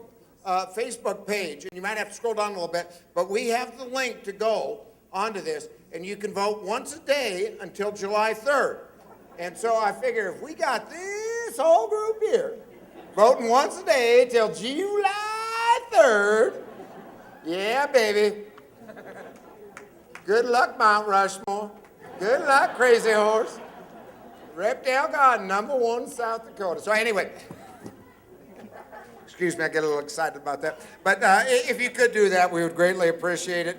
page, and you might have to scroll down a little bit, but we have the link to go onto this, and you can vote once a day until July 3rd. And so I figure if we got this whole group here voting once a day till July 3rd, yeah, baby. Good luck, Mount Rushmore. Good luck, Crazy Horse. Reptile Garden, #1 South Dakota. So anyway, excuse me, I get a little excited about that. But if you could do that, we would greatly appreciate it.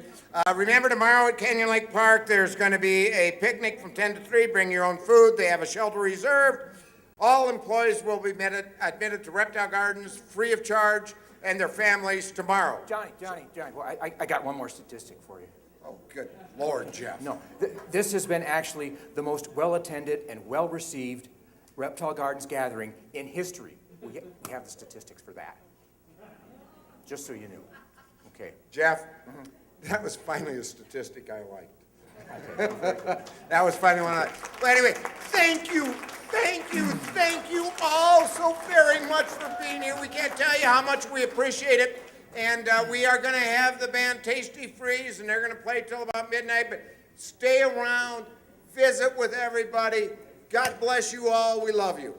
Remember, tomorrow at Canyon Lake Park, there's going to be a picnic from 10 to 3. Bring your own food. They have a shelter reserved. All employees will be admitted to Reptile Gardens free of charge, and their families tomorrow. Johnny, well, I got one more statistic for you. Oh, good Lord, Jeff. No, this has been actually the most well-attended and well-received Reptile Gardens gathering in history. We have the statistics for that. Just so you knew. Okay. Jeff, that was finally a statistic I liked. Okay. That was finally one I liked. But anyway, thank you all so very much for being here. We can't tell you how much we appreciate it. And we are going to have the band Tasty Freeze, and they're going to play till about midnight. But stay around, visit with everybody. God bless you all. We love you.